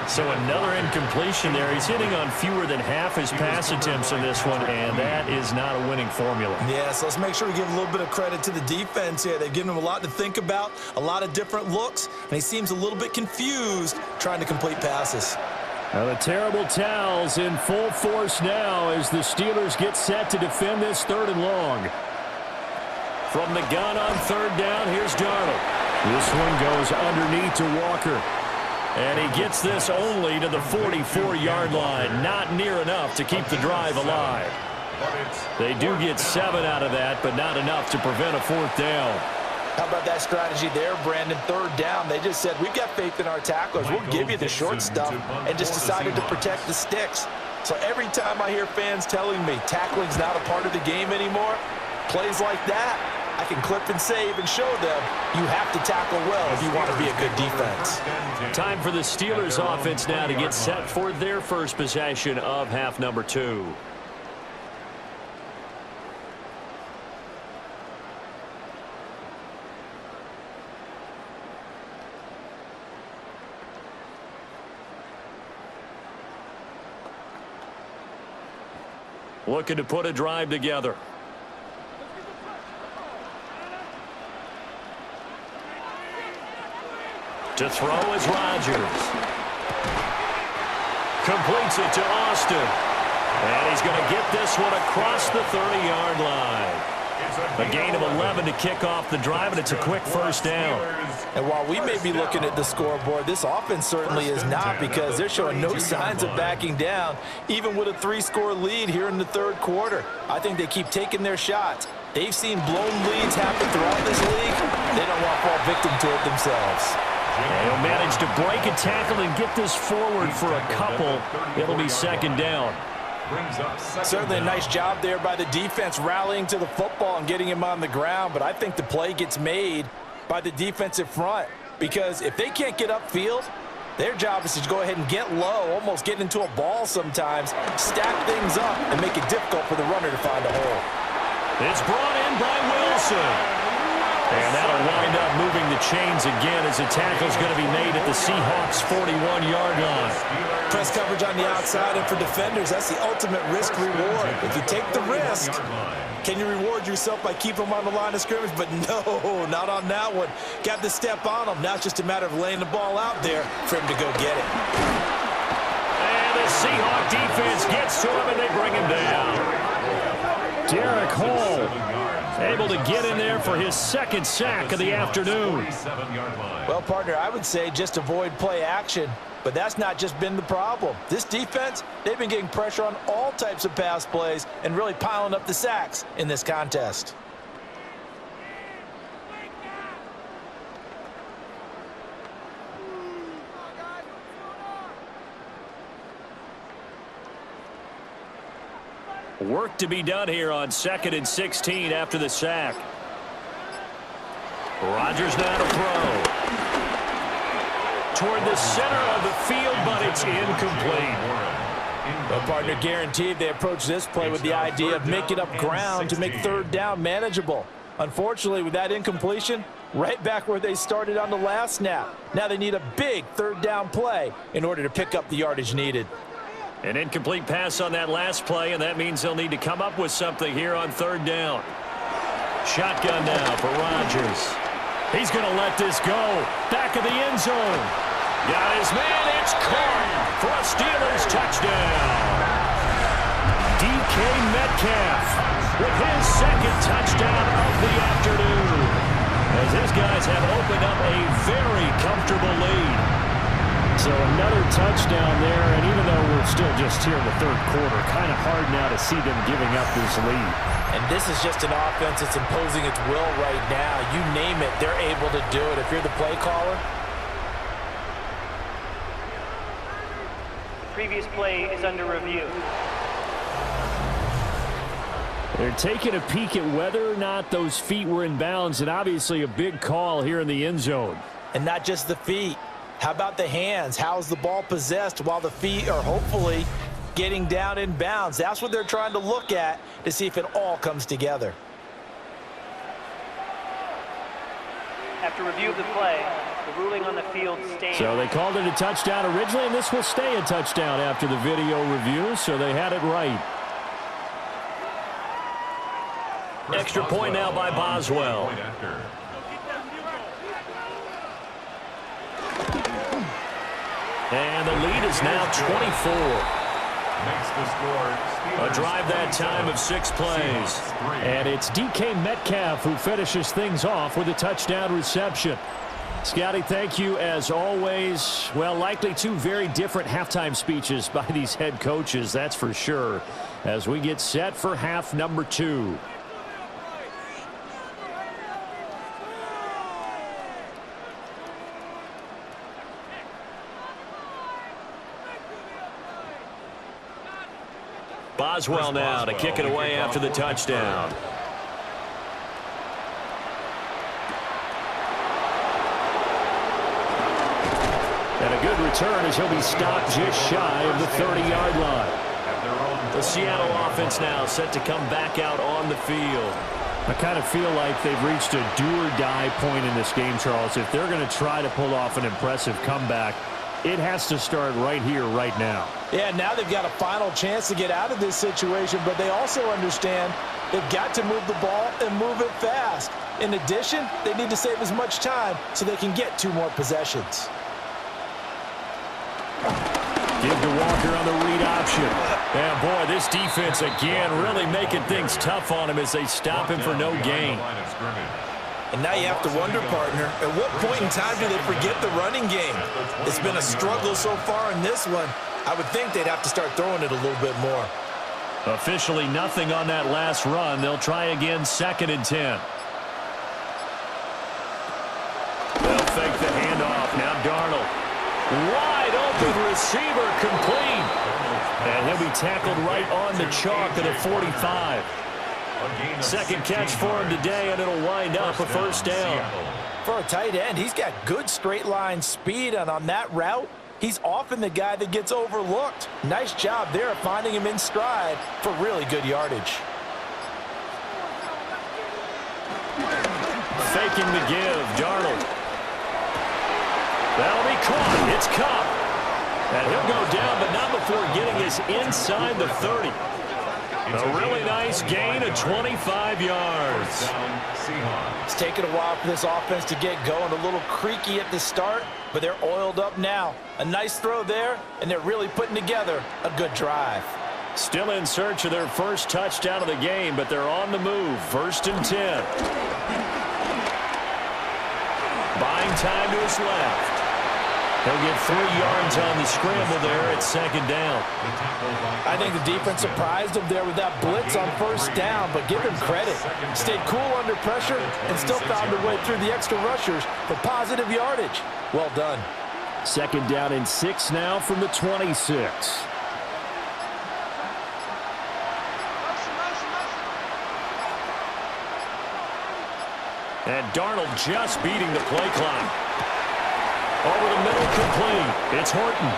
So another incompletion there. He's hitting on fewer than half his pass attempts in this one, and that is not a winning formula. Yeah, so let's make sure we give a little bit of credit to the defense here. They've given him a lot to think about, a lot of different looks, and he seems a little bit confused trying to complete passes. Now the terrible towels in full force now as the Steelers get set to defend this 3rd and long. From the gun on 3rd down, here's Darnold. This one goes underneath to Walker. And he gets this only to the 44-yard line. Not near enough to keep the drive alive. They do get 7 out of that, but not enough to prevent a 4th down. How about that strategy there, Brandon? 3rd down, they just said, we've got faith in our tacklers. We'll give you the short stuff, and just decided to protect the sticks. So every time I hear fans telling me tackling's not a part of the game anymore, plays like that, I can clip and save and show them you have to tackle well if you want to be a good defense. Time for the Steelers offense now to get set for their first possession of half number 2. Looking to put a drive together. To throw is Rodgers. Completes it to Austin. And he's going to get this one across the 30-yard line. A gain of 11 to kick off the drive, and it's a quick first down. And while we may be looking at the scoreboard, this offense certainly is not, because they're showing no signs of backing down, even with a 3-score lead here in the third quarter. I think they keep taking their shots. They've seen blown leads happen throughout this league. They don't want to fall victim to it themselves. They'll manage to break a tackle and get this forward for a couple. It'll be second down. Certainly a nice job there by the defense, rallying to the football and getting him on the ground. But I think the play gets made by the defensive front, because if they can't get upfield, their job is to go ahead and get low, almost get into a ball sometimes, stack things up, and make it difficult for the runner to find a hole. It's brought in by Wilson. And that'll wind up moving the chains again as a tackle's going to be made at the Seahawks' 41-yard line. Press coverage on the outside, and for defenders, that's the ultimate risk-reward. If you take the risk, can you reward yourself by keeping them on the line of scrimmage? But no, not on that one. Got to step on them. Now it's just a matter of laying the ball out there for him to go get it. And the Seahawk defense gets to him, and they bring him down. Derek Hall able to get in there for his second sack of the afternoon. Well, partner, I would say just avoid play action, but that's not just been the problem. This defense, they've been getting pressure on all types of pass plays and really piling up the sacks in this contest. Work to be done here on 2nd and 16 after the sack. Rodgers now to throw. Toward the center of the field, but it's incomplete. Well, partner, guaranteed they approach this play with the idea of making up ground to make third down manageable. Unfortunately, with that incompletion, right back where they started on the last snap. Now they need a big third down play in order to pick up the yardage needed. An incomplete pass on that last play, and that means they'll need to come up with something here on third down. Shotgun now for Rodgers. He's going to let this go. Back of the end zone. Got his man. It's caught for a Steelers touchdown. DK Metcalf with his second touchdown of the afternoon, as his guys have opened up a very comfortable lead. So another touchdown there, and even though we're still just here in the third quarter, kind of hard now to see them giving up this lead. And this is just an offense that's imposing its will right now. You name it, they're able to do it. If you're the play caller. Previous play is under review. They're taking a peek at whether or not those feet were in bounds, and obviously a big call here in the end zone. And not just the feet. How about the hands? How's the ball possessed while the feet are hopefully getting down in bounds? That's what they're trying to look at to see if it all comes together. After review of the play, the ruling on the field stands. So they called it a touchdown originally, and this will stay a touchdown after the video review, so they had it right. Extra point now by Boswell. And the lead is now 24. A drive that time of 6 plays. And it's DK Metcalf who finishes things off with a touchdown reception. Scotty, thank you as always. Well, likely 2 very different halftime speeches by these head coaches, that's for sure, as we get set for half number 2. Boswell now to kick it away after the touchdown. And a good return as he'll be stopped just shy of the 30-yard line. The Seattle offense now set to come back out on the field. I kind of feel like they've reached a do-or-die point in this game, Charles. If they're going to try to pull off an impressive comeback, it has to start right here, right now. Yeah, now they've got a final chance to get out of this situation, but they also understand they've got to move the ball and move it fast. In addition, they need to save as much time so they can get 2 more possessions. Give to Walker on the read option. And, boy, this defense, again, really making things tough on him as they stop him for no gain. And now you have to wonder, partner, at what point in time do they forget the running game? It's been a struggle so far in this one. I would think they'd have to start throwing it a little bit more. Officially nothing on that last run. They'll try again, 2nd and 10. They'll fake the handoff. Now Darnold. Wide open receiver, complete. And he'll be tackled right on the chalk at a 45. Second catch for him today, and it'll wind up a first down. For a tight end, he's got good straight line speed, and on that route, he's often the guy that gets overlooked. Nice job there of finding him in stride for really good yardage. Faking the give, Darnold. That'll be caught. It's Cup. And he'll go down, but not before getting us inside the 30. A really nice gain of 25 yards. It's taken a while for this offense to get going. A little creaky at the start, but they're oiled up now. A nice throw there, and they're really putting together a good drive. Still in search of their first touchdown of the game, but they're on the move. 1st and 10. Buying time to his left. He'll get 3 yards on the scramble there at 2nd down. I think the defense surprised him there with that blitz on 1st down, but give him credit. Stayed cool under pressure and still found a way through the extra rushers for positive yardage. Well done. 2nd down and 6 now from the 26. And Darnold just beating the play clock. Over the middle, complete. It's Horton.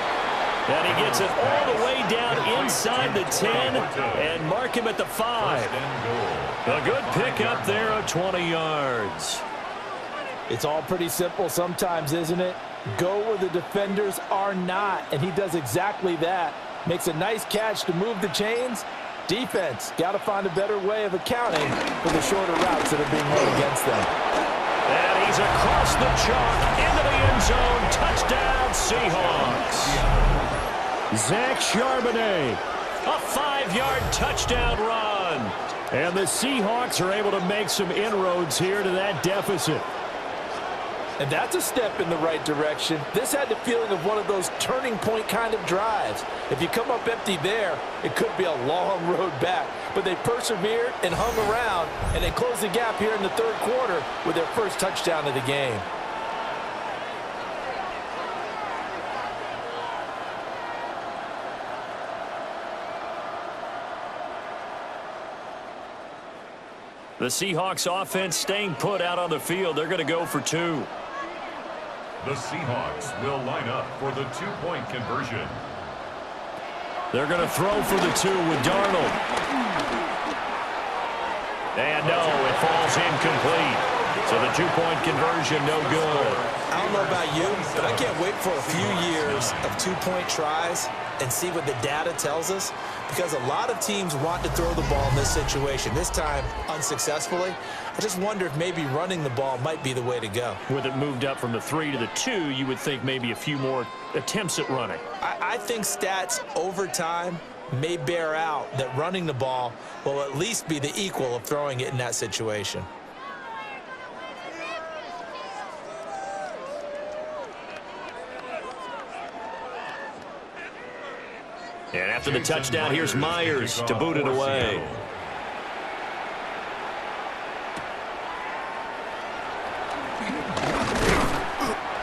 And he gets it all the way down inside the 10 and mark him at the 5. A good pickup there of 20 yards. It's all pretty simple sometimes, isn't it? Go where the defenders are not, and he does exactly that. Makes a nice catch to move the chains. Defense, got to find a better way of accounting for the shorter routes that are being run against them. And he's across the chalk into the end zone. Touchdown, Seahawks. Zach Charbonnet, a 5-yard touchdown run. And the Seahawks are able to make some inroads here to that deficit. And that's a step in the right direction. This had the feeling of one of those turning point kind of drives. If you come up empty there, it could be a long road back. But they persevered and hung around, and they closed the gap here in the 3rd quarter with their first touchdown of the game. The Seahawks offense staying put out on the field. They're going to go for 2. The Seahawks will line up for the 2-point conversion. They're going to throw for the 2 with Darnold. And no, it falls incomplete. So the 2-point conversion, no good. I don't know about you, but I can't wait for a few years of 2-point tries and see what the data tells us, because a lot of teams want to throw the ball in this situation, this time unsuccessfully. I just wonder if maybe running the ball might be the way to go. With it moved up from the 3 to the 2, you would think maybe a few more attempts at running. I think stats over time may bear out that running the ball will at least be the equal of throwing it in that situation. And after the touchdown, here's Myers to boot it away.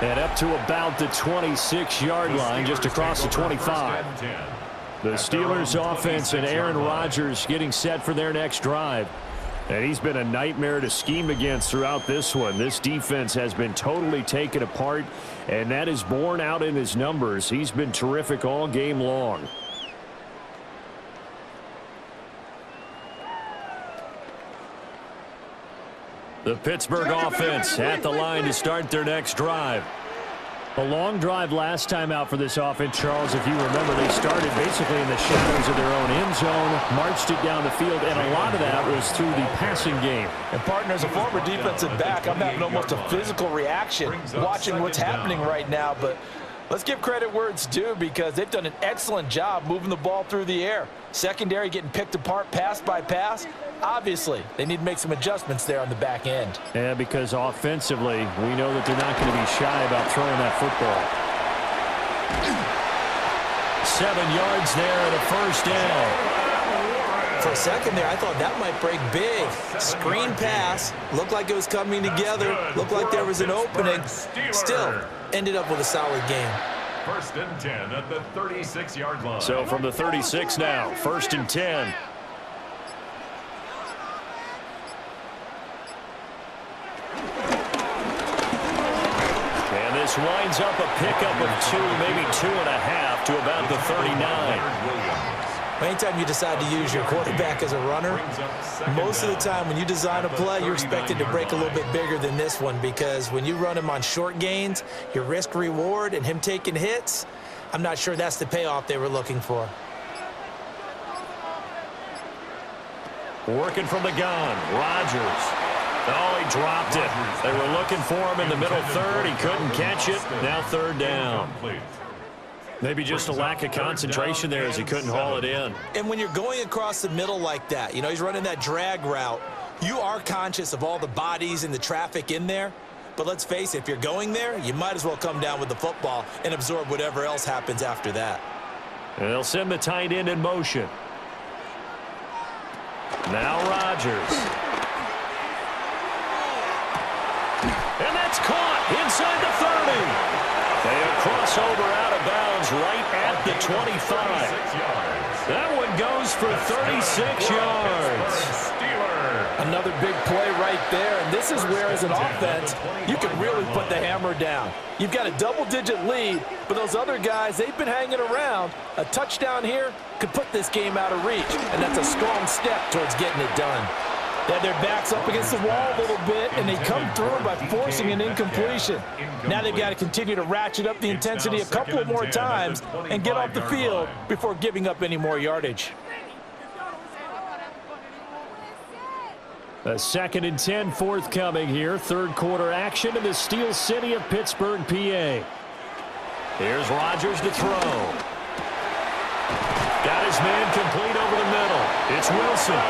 And up to about the 26-yard line, just across the 25. The Steelers offense and Aaron Rodgers getting set for their next drive. And he's been a nightmare to scheme against throughout this one. This defense has been totally taken apart, and that is borne out in his numbers. He's been terrific all game long. The Pittsburgh offense at the line to start their next drive. A long drive last time out for this offense, Charles. If you remember, they started basically in the shadows of their own end zone, marched it down the field, and a lot of that was through the passing game. And, partner, as a former defensive back, I'm having almost a physical reaction watching what's happening right now. But Let's give credit where it's due because they've done an excellent job moving the ball through the air. Secondary getting picked apart pass by pass. Obviously, they need to make some adjustments there on the back end. Yeah, because offensively, we know that they're not going to be shy about throwing that football. 7 yards there and a first down. For a second there, I thought that might break big. Screen pass. Looked like it was coming together. Looked like there was an opening. Still, ended up with a solid game. 1st and 10 at the 36-yard line. So from the 36 now, 1st and 10. And this winds up a pickup of 2, maybe 2.5 to about the 39. Anytime you decide to use your quarterback as a runner, most of the time when you design a play, you're expected to break a little bit bigger than this one because when you run him on short gains, your risk-reward and him taking hits, I'm not sure that's the payoff they were looking for. Working from the gun, Rodgers. Oh, he dropped it. They were looking for him in the middle third. He couldn't catch it. Now 3rd down. Maybe just a lack of concentration there as he couldn't haul it in. And when you're going across the middle like that, you know, he's running that drag route, you are conscious of all the bodies and the traffic in there. But let's face it, if you're going there, you might as well come down with the football and absorb whatever else happens after that. And they'll send the tight end in motion. Now Rodgers. And that's caught inside the 30. They crossover out of bounds right at the 25. That one goes for 36 yards. Another big play right there, and this is where, as an offense, you can really put the hammer down. You've got a double-digit lead, but those other guys, they've been hanging around. A touchdown here could put this game out of reach, and that's a strong step towards getting it done. They had their backs up against the wall a little bit, and they come through by forcing an incompletion. Now they've got to continue to ratchet up the intensity a couple of more times and get off the field before giving up any more yardage. A 2nd and 10 forthcoming here. 3rd quarter action in the Steel City of Pittsburgh, PA. Here's Rodgers to throw. Got his man complete over the middle. It's Wilson.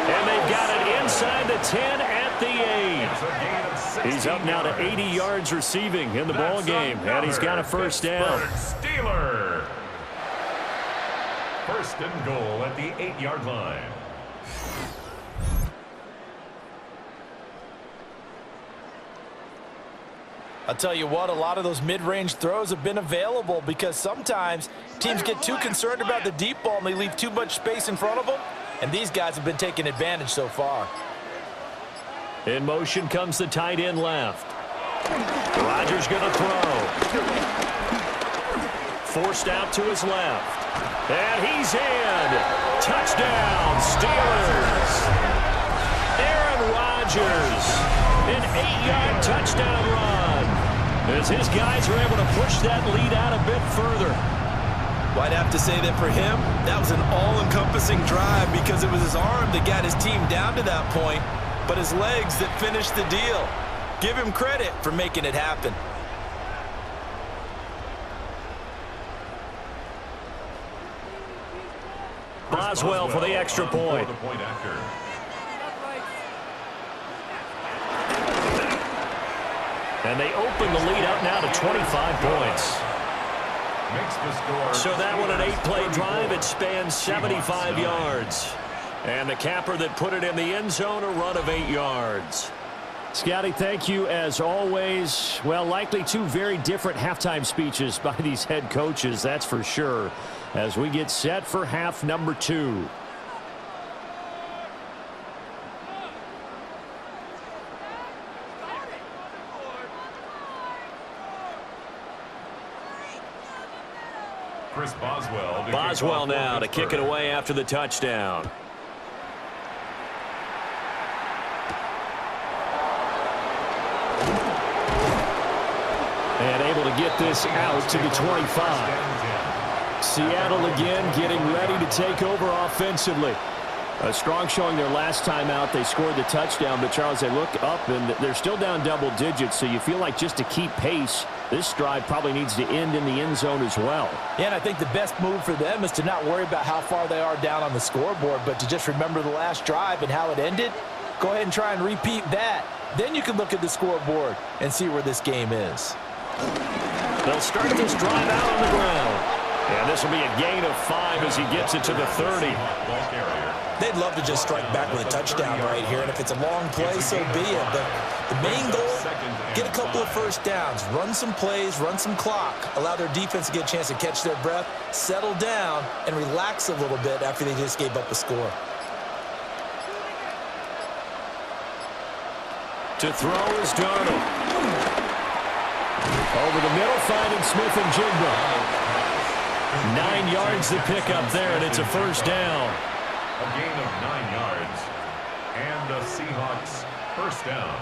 And they've got it inside the 10 at the 8. He's up now to 80 yards receiving in the ball game, and he's got a first down. Steeler. 1st and goal at the 8-yard line. I'll tell you what, a lot of those mid-range throws have been available because sometimes teams get too concerned about the deep ball and they leave too much space in front of them. And these guys have been taking advantage so far. In motion comes the tight end left. Rodgers going to throw. Forced out to his left. And he's in. Touchdown, Steelers. Aaron Rodgers. An 8-yard touchdown run. As his guys are able to push that lead out a bit further. Well, I'd have to say that for him, that was an all-encompassing drive because it was his arm that got his team down to that point, but his legs that finished the deal. Give him credit for making it happen. Boswell for the extra point. And they open the lead up now to 25 points. So that one, an 8-play drive. It spans 75 yards. And the capper that put it in the end zone, a run of 8 yards. Scotty, thank you as always. Well, likely 2 very different halftime speeches by these head coaches, that's for sure, as we get set for half number 2. Chris Boswell. Boswell now to kick it away after the touchdown. And able to get this out to the 25. Seattle again getting ready to take over offensively. A strong showing their last time out. They scored the touchdown, but Charles, they look up and they're still down double digits, so you feel like just to keep pace, This drive probably needs to end in the end zone as well. Yeah, and I think the best move for them is to not worry about how far they are down on the scoreboard, but to just remember the last drive and how it ended. Go ahead and try and repeat that. Then you can look at the scoreboard and see where this game is. They'll start this drive out on the ground. And this will be a gain of 5 as he gets it to the 30. They'd love to just strike back with a touchdown right here, and if it's a long play, so be it. But the main goal, get a couple of first downs, run some plays, run some clock, allow their defense to get a chance to catch their breath, settle down, and relax a little bit after they just gave up a score. To throw is Darnold. Over the middle, finding Smith and Jigba. 9 yards to pick up there, and it's a first down. A gain of 9 yards. And the Seahawks first down.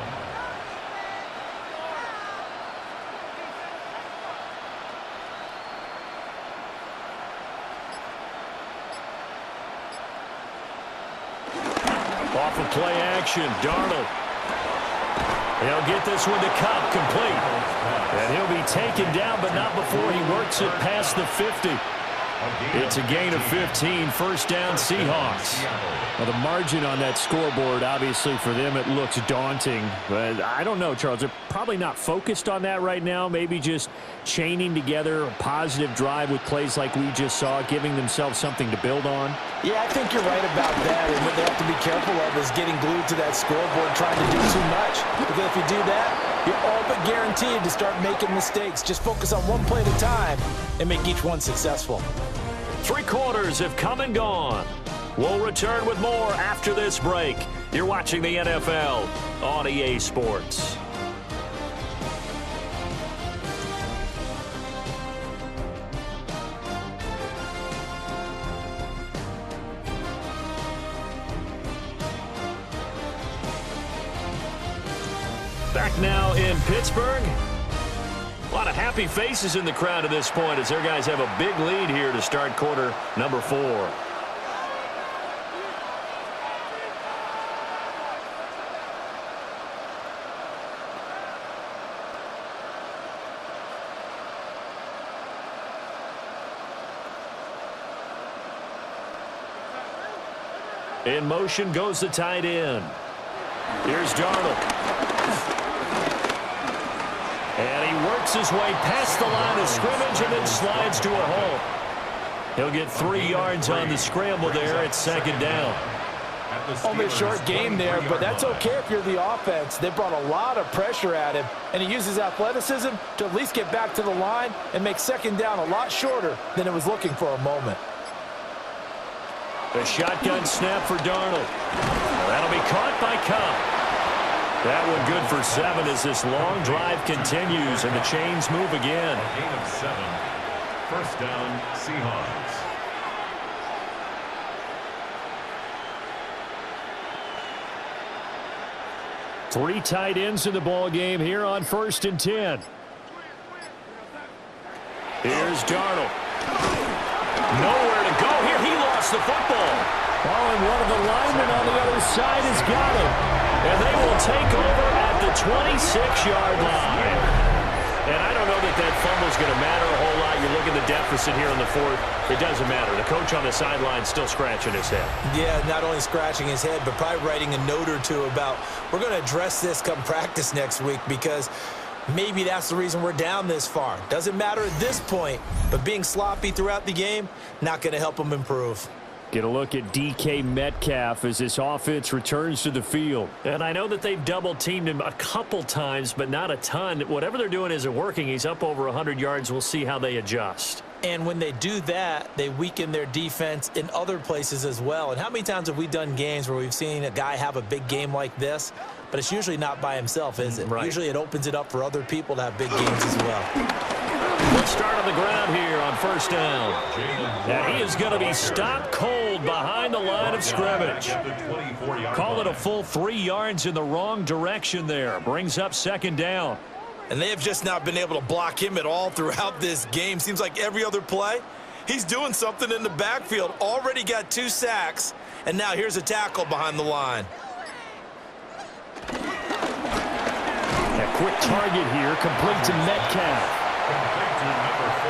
Off of play action, Darnold. He'll get this one to Cup, complete. And he'll be taken down, but not before he works it past the 50. It's a gain of 15, first down Seahawks. Well, the margin on that scoreboard, obviously for them, it looks daunting. But I don't know, Charles. They're probably not focused on that right now. Maybe just chaining together a positive drive with plays like we just saw, giving themselves something to build on. Yeah, I think you're right about that. And what they have to be careful of is getting glued to that scoreboard, trying to do too much. Because if you do that, you're all but guaranteed to start making mistakes. Just focus on one play at a time and make each one successful. 3 quarters have come and gone. We'll return with more after this break. You're watching the NFL on EA Sports. Back now in Pittsburgh. A lot of happy faces in the crowd at this point as their guys have a big lead here to start quarter number 4. In motion goes the tight end. Here's Darnold. And he works his way past the line of scrimmage and then slides to a halt. He'll get 3 yards on the scramble there. It's second down. Only a short game there, but that's okay if you're the offense. They brought a lot of pressure at him, and he uses athleticism to at least get back to the line and make second down a lot shorter than it was looking for a moment. The shotgun snap for Darnold. That'll be caught by Cup. That one good for 7 as this long drive continues and the chains move again. A gain of 7. First down, Seahawks. Three tight ends in the ball game here on 1st and 10. Here's Darnold. Nowhere to go here. He lost the football. Oh, and one of the linemen on the other side has got it. And they will take over at the 26-yard line. And I don't know that that fumble is going to matter a whole lot. You look at the deficit here in the 4th. It doesn't matter. The coach on the sideline still scratching his head. Yeah, not only scratching his head, but probably writing a note or two about we're going to address this come practice next week because maybe that's the reason we're down this far. Doesn't matter at this point, but being sloppy throughout the game, not going to help them improve. Get a look at DK Metcalf as this offense returns to the field. And I know that they've double-teamed him a couple times, but not a ton. Whatever they're doing isn't working. He's up over 100 yards. We'll see how they adjust. And when they do that, they weaken their defense in other places as well. And how many times have we done games where we've seen a guy have a big game like this, but it's usually not by himself, is it? Right. Usually it opens it up for other people to have big games as well. Let's start on the ground here on 1st down. And he is going to be stopped cold behind the line of scrimmage. Call it a full 3 yards in the wrong direction there. Brings up 2nd down. And they have just not been able to block him at all throughout this game. Seems like every other play, he's doing something in the backfield. Already got 2 sacks, and now here's a tackle behind the line. quick target here, complete to Metcalf.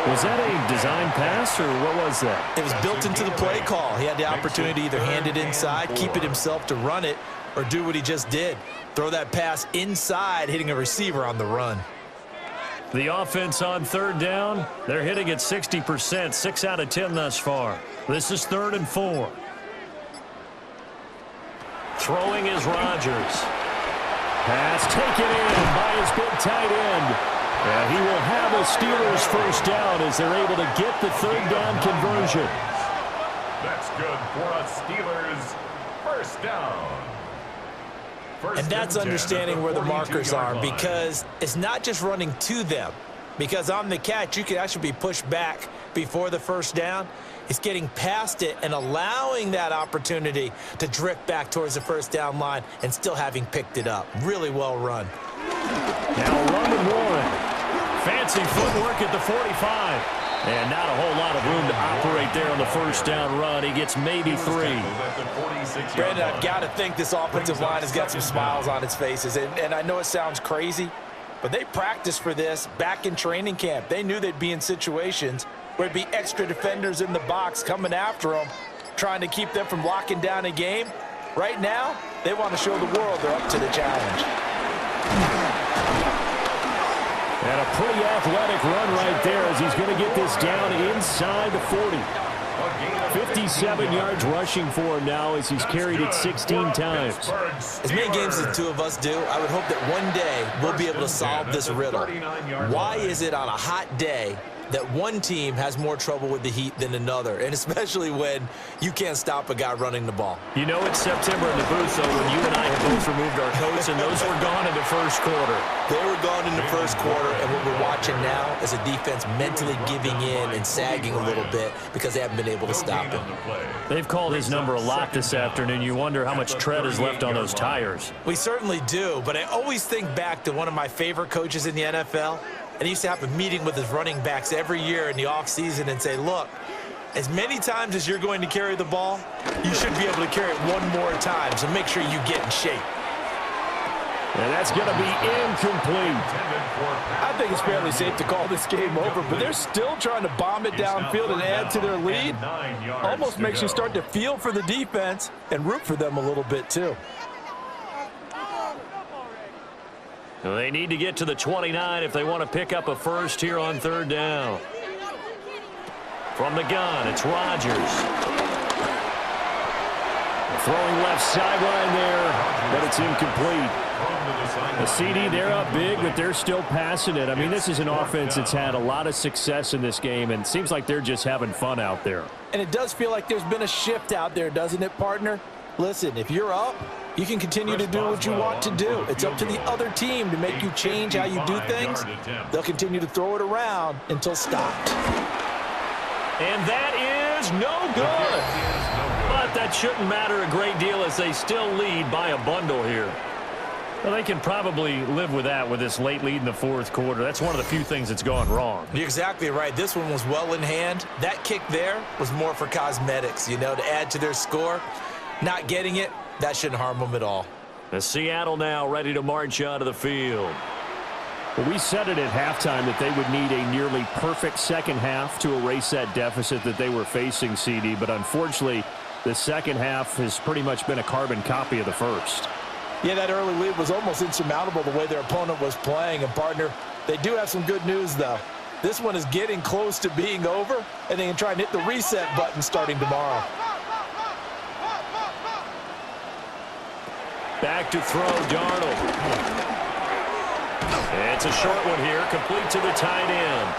Was that a design pass, or what was that? It was built into the play call. He had the opportunity to either hand it inside, keep it himself to run it, or do what he just did. Throw that pass inside, hitting a receiver on the run. The offense on third down, they're hitting at 60%, 6 out of 10 thus far. This is 3rd and 4. Throwing is Rodgers. Pass taken in by his big tight end. And he will have a Steelers first down as they're able to get the 3rd down conversion. That's good for a Steelers first down. And that's understanding where the markers are, because it's not just running to them. Because on the catch, you can actually be pushed back before the first down. It's getting past it and allowing that opportunity to drift back towards the first down line and still having picked it up. Really well run. Now run and one. Fancy footwork at the 45. And not a whole lot of room to operate there on the first down run. He gets maybe 3. Brandon, I've got to think this offensive line has got some smiles on its faces. And I know it sounds crazy, but they practiced for this back in training camp. They knew they'd be in situations where it'd be extra defenders in the box coming after them, trying to keep them from locking down a game. Right now, they want to show the world they're up to the challenge. And a pretty athletic run right there as he's going to get this down inside the 40. 57 yards rushing for him now as he's carried it 16 times. As many games as the two of us do, I would hope that one day we'll be able to solve this riddle. Why is it on a hot day that one team has more trouble with the heat than another, and especially when you can't stop a guy running the ball? You know it's September in the booth, though, when you and I have both removed our coats, and those were gone in the first quarter. They were gone in the first quarter, and what we're watching now is a defense mentally giving in and sagging a little bit because they haven't been able to stop him. They've called his number a lot this afternoon. You wonder how much tread is left on those tires. We certainly do, but I always think back to one of my favorite coaches in the NFL. And he used to have a meeting with his running backs every year in the offseason and say, look, as many times as you're going to carry the ball, you should be able to carry it one more time, so make sure you get in shape. And that's going to be incomplete. I think it's fairly safe to call this game over, but they're still trying to bomb it downfield and add to their lead. Almost makes you start to feel for the defense and root for them a little bit, too. They need to get to the 29 if they want to pick up a first here on third down. From the gun, it's Rodgers. Throwing left sideline there, but it's incomplete. The CD, they're up big, but they're still passing it. I mean, this is an offense that's had a lot of success in this game, and it seems like they're just having fun out there. And it does feel like there's been a shift out there, doesn't it, partner? Listen, if you're up, you can continue to do what you want to do. It's up to the other team to make you change how you do things. They'll continue to throw it around until stopped. And that is no good. But that shouldn't matter a great deal as they still lead by a bundle here. Well, they can probably live with that with this late lead in the fourth quarter. That's one of the few things that's gone wrong. You're exactly right. This one was well in hand. That kick there was more for cosmetics, you know, to add to their score. Not getting it, that shouldn't harm them at all. As Seattle now ready to march onto the field. Well, we said it at halftime that they would need a nearly perfect second half to erase that deficit that they were facing, CD. But unfortunately, the second half has pretty much been a carbon copy of the first. Yeah, that early lead was almost insurmountable the way their opponent was playing. And, partner, they do have some good news, though. This one is getting close to being over, and they can try and hit the reset button starting tomorrow. Back to throw, Darnold. It's a short one here, complete to the tight end.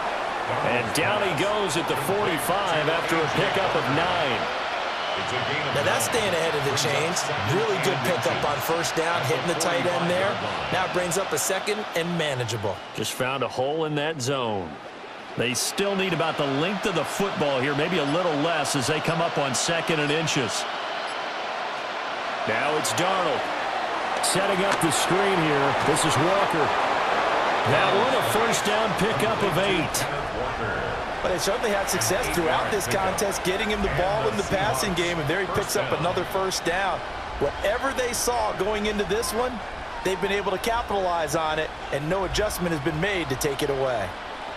And down he goes at the 45 after a pickup of 9. Now that's staying ahead of the chains. Really good pickup on first down, hitting the tight end there. Now it brings up a second and manageable. Just found a hole in that zone. They still need about the length of the football here, maybe a little less as they come up on 2nd and inches. Now it's Darnold. Setting up the screen here. This is Walker. That one, a first down pickup of 8. But they certainly had success throughout this contest, getting him the ball in the passing game, and there he picks up another first down. Whatever they saw going into this one, they've been able to capitalize on it, and no adjustment has been made to take it away.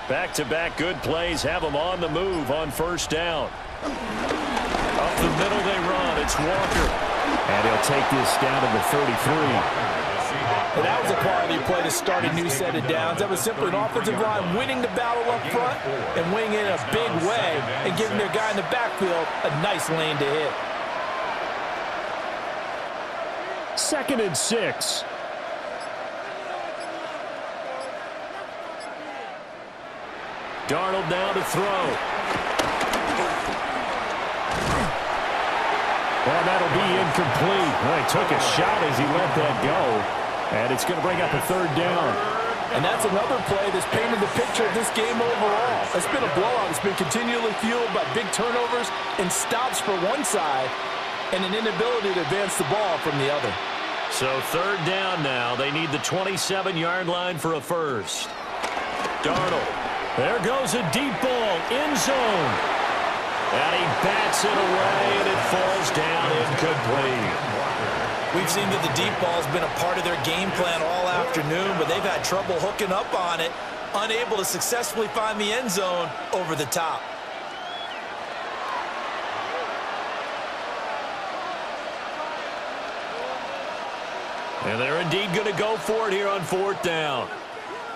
Back-to-back good plays have them on the move on first down. Up the middle they run. It's Walker. And he'll take this down to the 33. And that was a quality play to start a new set of downs. That was simply an offensive line winning the battle up front and winning it in a big way and giving their guy in the backfield a nice lane to hit. 2nd and 6. Darnold now to throw. Well, that'll be incomplete. Well, he took a shot as he let that go. And it's going to bring up a 3rd down. And that's another play that's painted the picture of this game overall. It's been a blowout. It's been continually fueled by big turnovers and stops for one side and an inability to advance the ball from the other. So 3rd down now. They need the 27-yard line for a first. Darnold. There goes a deep ball. End zone. And he bats it away, and it falls down incomplete. We've seen that the deep ball has been a part of their game plan all afternoon, but they've had trouble hooking up on it, unable to successfully find the end zone over the top. And they're indeed going to go for it here on 4th down.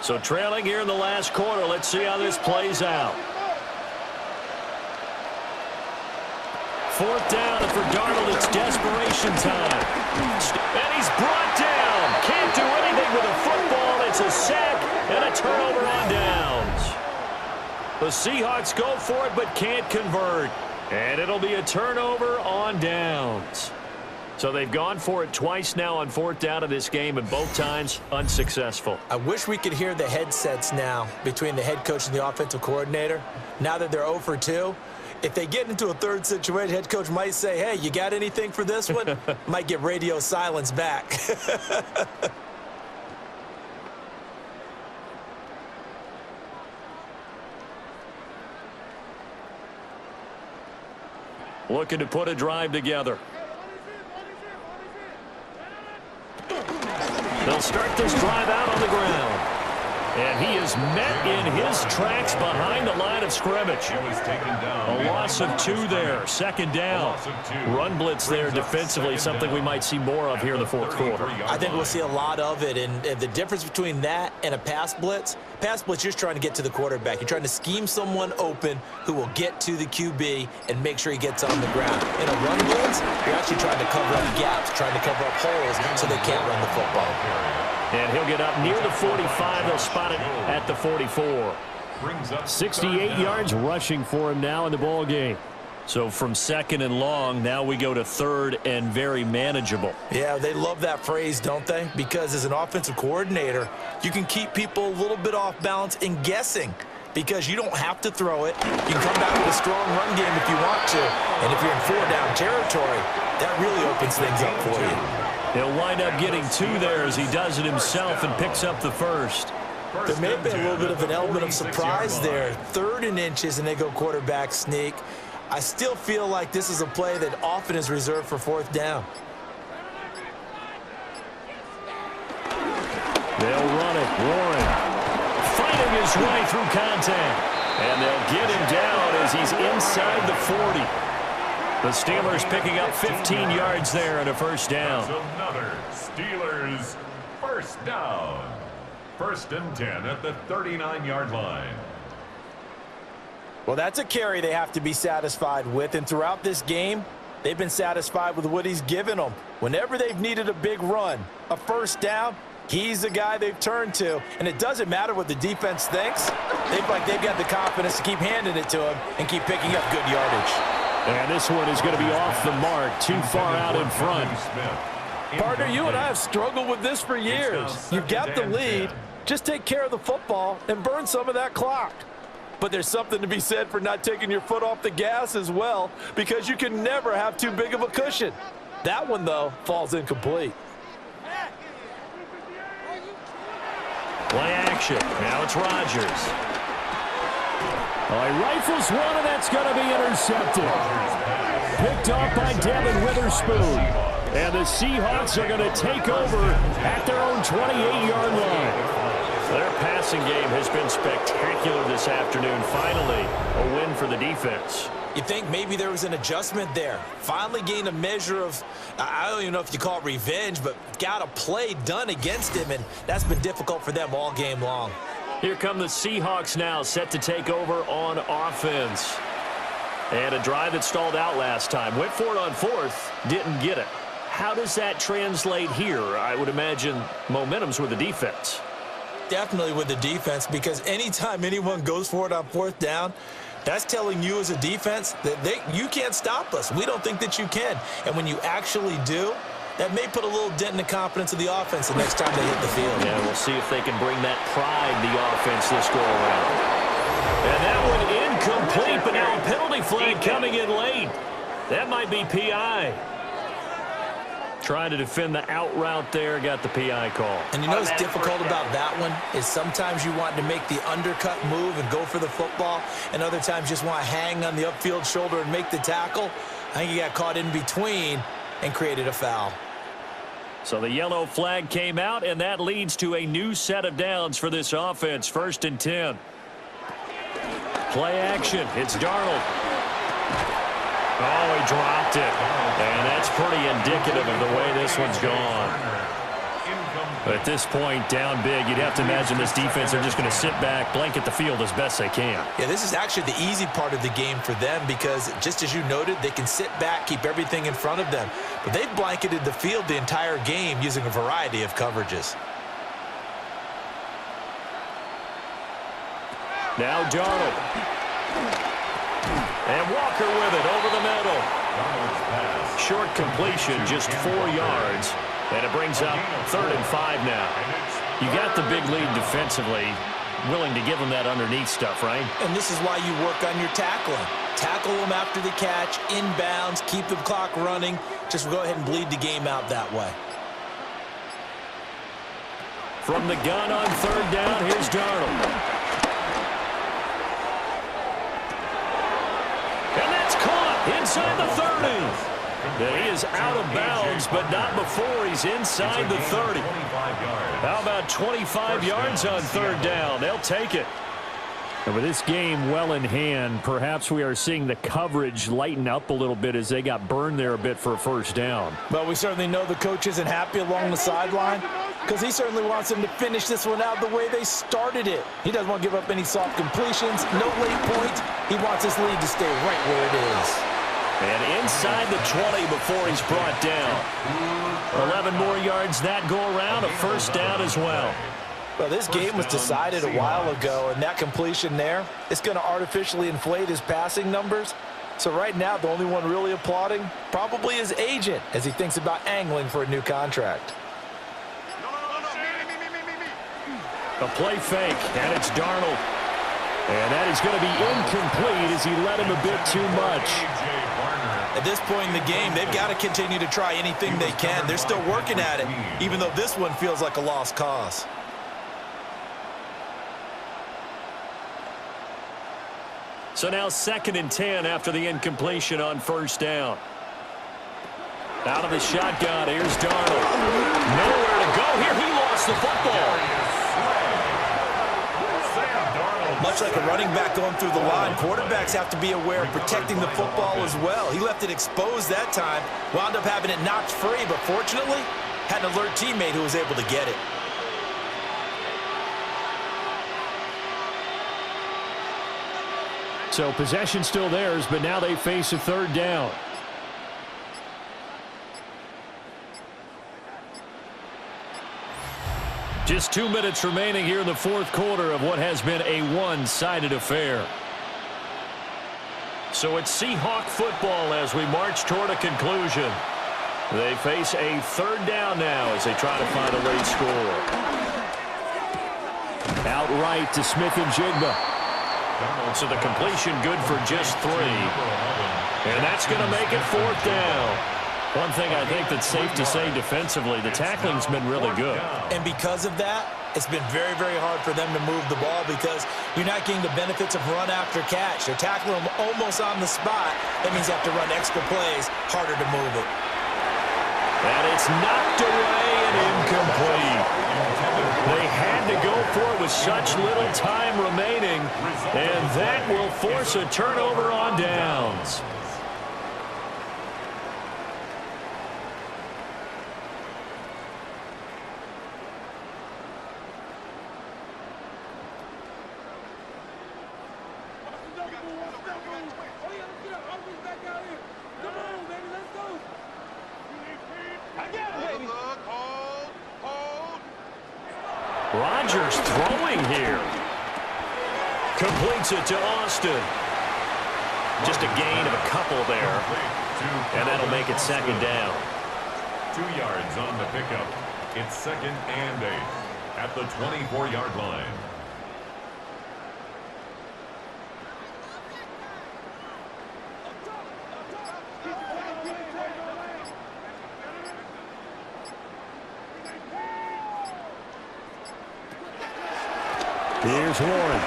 So trailing here in the last quarter, let's see how this plays out. 4th down, and for Darnold, it's desperation time. And he's brought down. Can't do anything with a football. It's a sack and a turnover on downs. The Seahawks go for it, but can't convert. And it'll be a turnover on downs. So they've gone for it twice now on 4th down of this game, and both times unsuccessful. I wish we could hear the headsets now between the head coach and the offensive coordinator. Now that they're 0 for 2. If they get into a 3rd situation, head coach might say, hey, you got anything for this one? Might get radio silence back. Looking to put a drive together. They'll start this drive out on the ground. And he is met in his tracks behind the line of scrimmage. A loss of 2 there. 2nd down. Run blitz there defensively, something we might see more of here in the 4th quarter. I think we'll see a lot of it. And the difference between that and a pass blitz, you're just trying to get to the quarterback. You're trying to scheme someone open who will get to the QB and make sure he gets on the ground. In a run blitz, you're actually trying to cover up gaps, trying to cover up holes so they can't run the football. And he'll get up near the 45. They'll spot it at the 44. 68 yards rushing for him now in the ball game. So from 2nd and long, now we go to 3rd and very manageable. Yeah, they love that phrase, don't they? Because as an offensive coordinator, you can keep people a little bit off balance and guessing because you don't have to throw it. You can come back with a strong run game if you want to. And if you're in 4-down territory, that really opens things up for you. He'll wind up getting 2 there as he does it himself and picks up the first. There may have been a little bit of an element of surprise there. 3rd and inches, and they go quarterback sneak. I still feel like this is a play that often is reserved for 4th down. They'll run it. Warren fighting his way through contact. And they'll get him down as he's inside the 40. The Steelers picking up 15 yards there and a first down. Another Steelers first down. 1st and 10 at the 39-yard line. Well, that's a carry they have to be satisfied with. And throughout this game, they've been satisfied with what he's given them. Whenever they've needed a big run, a first down, he's the guy they've turned to. And it doesn't matter what the defense thinks. They've got the confidence to keep handing it to him and keep picking up good yardage. And this one is going to be off the mark, too far out in front. Partner, you and I have struggled with this for years. You've got the lead. Just take care of the football and burn some of that clock. But there's something to be said for not taking your foot off the gas as well, because you can never have too big of a cushion. That one, though, falls incomplete. Play action. Now it's Rodgers. He rifles one, and that's going to be intercepted. Picked off by Devin Witherspoon. And the Seahawks are going to take over at their own 28-yard line. Their passing game has been spectacular this afternoon. Finally, a win for the defense. You think maybe there was an adjustment there. Finally gained a measure of, I don't even know if you call it revenge, but got a play done against him, and that's been difficult for them all game long. Here come the Seahawks now, set to take over on offense. And a drive that stalled out last time. Went for it on fourth, didn't get it. How does that translate here? I would imagine momentum's with the defense. Definitely with the defense, because anytime anyone goes for it on fourth down, that's telling you as a defense that you can't stop us. We don't think that you can. And when you actually do, that may put a little dent in the confidence of the offense the next time they hit the field. Yeah, we'll see if they can bring that pride in the offense this go-around. And that one incomplete, but now a penalty flag coming in late. That might be PI. Trying to defend the out route there, got the PI call. And you know what's difficult about that one is sometimes you want to make the undercut move and go for the football, and other times just want to hang on the upfield shoulder and make the tackle. I think he got caught in between and created a foul. So the yellow flag came out, and that leads to a new set of downs for this offense. 1st and 10. Play action. It's Darnold. Oh, he dropped it. And that's pretty indicative of the way this one's gone. At this point, down big, you'd have to imagine this defense, they're just going to sit back, blanket the field as best they can. Yeah, this is actually the easy part of the game for them because, just as you noted, they can sit back, keep everything in front of them. But they've blanketed the field the entire game using a variety of coverages. Now Darnold. And Walker with it over the middle. Short completion, just 4 yards. And it brings up 3rd and 5 now. You got the big lead defensively. Willing to give them that underneath stuff, right? And this is why you work on your tackling. Tackle them after the catch, inbounds, keep the clock running. Just go ahead and bleed the game out that way. From the gun on 3rd down, here's Darnold. Inside the 30. He is out of bounds, but not before he's inside the 30. How about 25 yards on 3rd down? They'll take it. And with this game well in hand, perhaps we are seeing the coverage lighten up a little bit as they got burned there a bit for a 1st down. Well, we certainly know the coach isn't happy along the sideline because he certainly wants them to finish this one out the way they started it. He doesn't want to give up any soft completions, no late points. He wants his lead to stay right where it is. And inside the 20 before he's brought down. 11 more yards that go around, a 1st down as well. Well, this game was decided a while ago, and that completion there is going to artificially inflate his passing numbers. So right now, the only one really applauding probably his agent as he thinks about angling for a new contract. A play fake, and it's Darnold. And that is going to be incomplete as he led him a bit too much. At this point in the game, they've got to continue to try anything they can. They're still working at it, even though this one feels like a lost cause. So now 2nd and 10 after the incompletion on 1st down. Out of the shotgun, here's Darnold. Nowhere to go here. He lost the football. Much like a running back going through the line, quarterbacks have to be aware of protecting the football as well. He left it exposed that time, wound up having it knocked free, but fortunately, had an alert teammate who was able to get it. So possession still theirs, but now they face a 3rd down. Just 2 minutes remaining here in the 4th quarter of what has been a one-sided affair. So it's Seahawk football as we march toward a conclusion. They face a 3rd down now as they try to find a late score. Outright to Smith and Jigba. So the completion good for just 3. And that's going to make it 4th down. One thing I think that's safe to say defensively, the tackling's been really good. And because of that, it's been very, very hard for them to move the ball because you're not getting the benefits of run after catch. They're tackling them almost on the spot. That means you have to run extra plays, harder to move it. And it's knocked away and incomplete. They had to go for it with such little time remaining, and that will force a turnover on downs. Rodgers throwing here. Completes it to Austin. Just a gain of a couple there. And that'll make it second down. 2 yards on the pickup. It's 2nd and 8 at the 24-yard line. Here's Warren.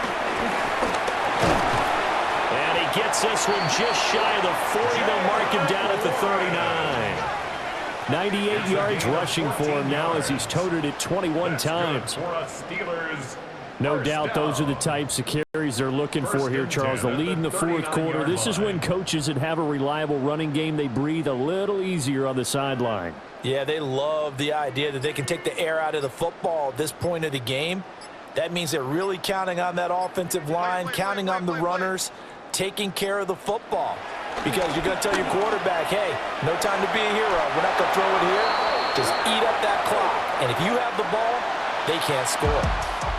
And he gets this one just shy of the 40. They'll mark him down at the 39. 98 yards rushing for him now as he's toted it 21 times. No doubt those are the types of carries they're looking for here, Charles. The lead in the fourth quarter. This is when coaches that have a reliable running game, they breathe a little easier on the sideline. Yeah, they love the idea that they can take the air out of the football at this point of the game. That means they're really counting on that offensive line, counting on the runners, taking care of the football. Because you're going to tell your quarterback, hey, no time to be a hero. We're not going to throw it here. Just eat up that clock. And if you have the ball, they can't score.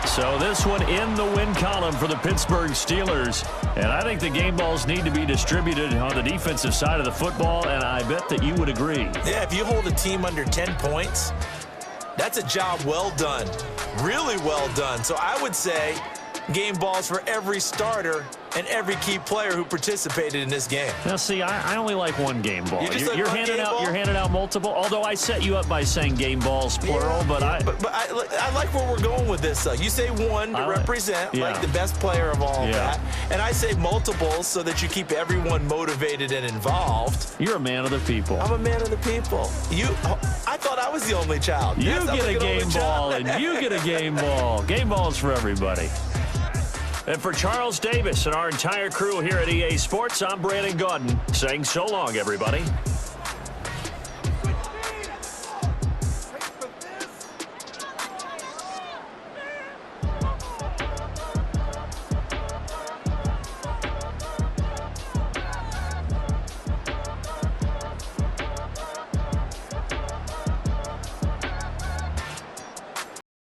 So this one in the win column for the Pittsburgh Steelers. And I think the game balls need to be distributed on the defensive side of the football, and I bet that you would agree. Yeah, if you hold a team under 10 points, that's a job well done. Really well done. So I would say game balls for every starter and every key player who participated in this game. Now, see, I only like one game ball. You're handing out multiple. Although I set you up by saying game balls plural, yeah, but I like where we're going with this. Though you say one to represent like the best player of all that, and I say multiples so that you keep everyone motivated and involved. You're a man of the people. I'm a man of the people. I thought I was the only child. You get a game ball, and you get a game ball. Game balls for everybody. And for Charles Davis and our entire crew here at EA Sports, I'm Brandon Gaudin saying so long, everybody.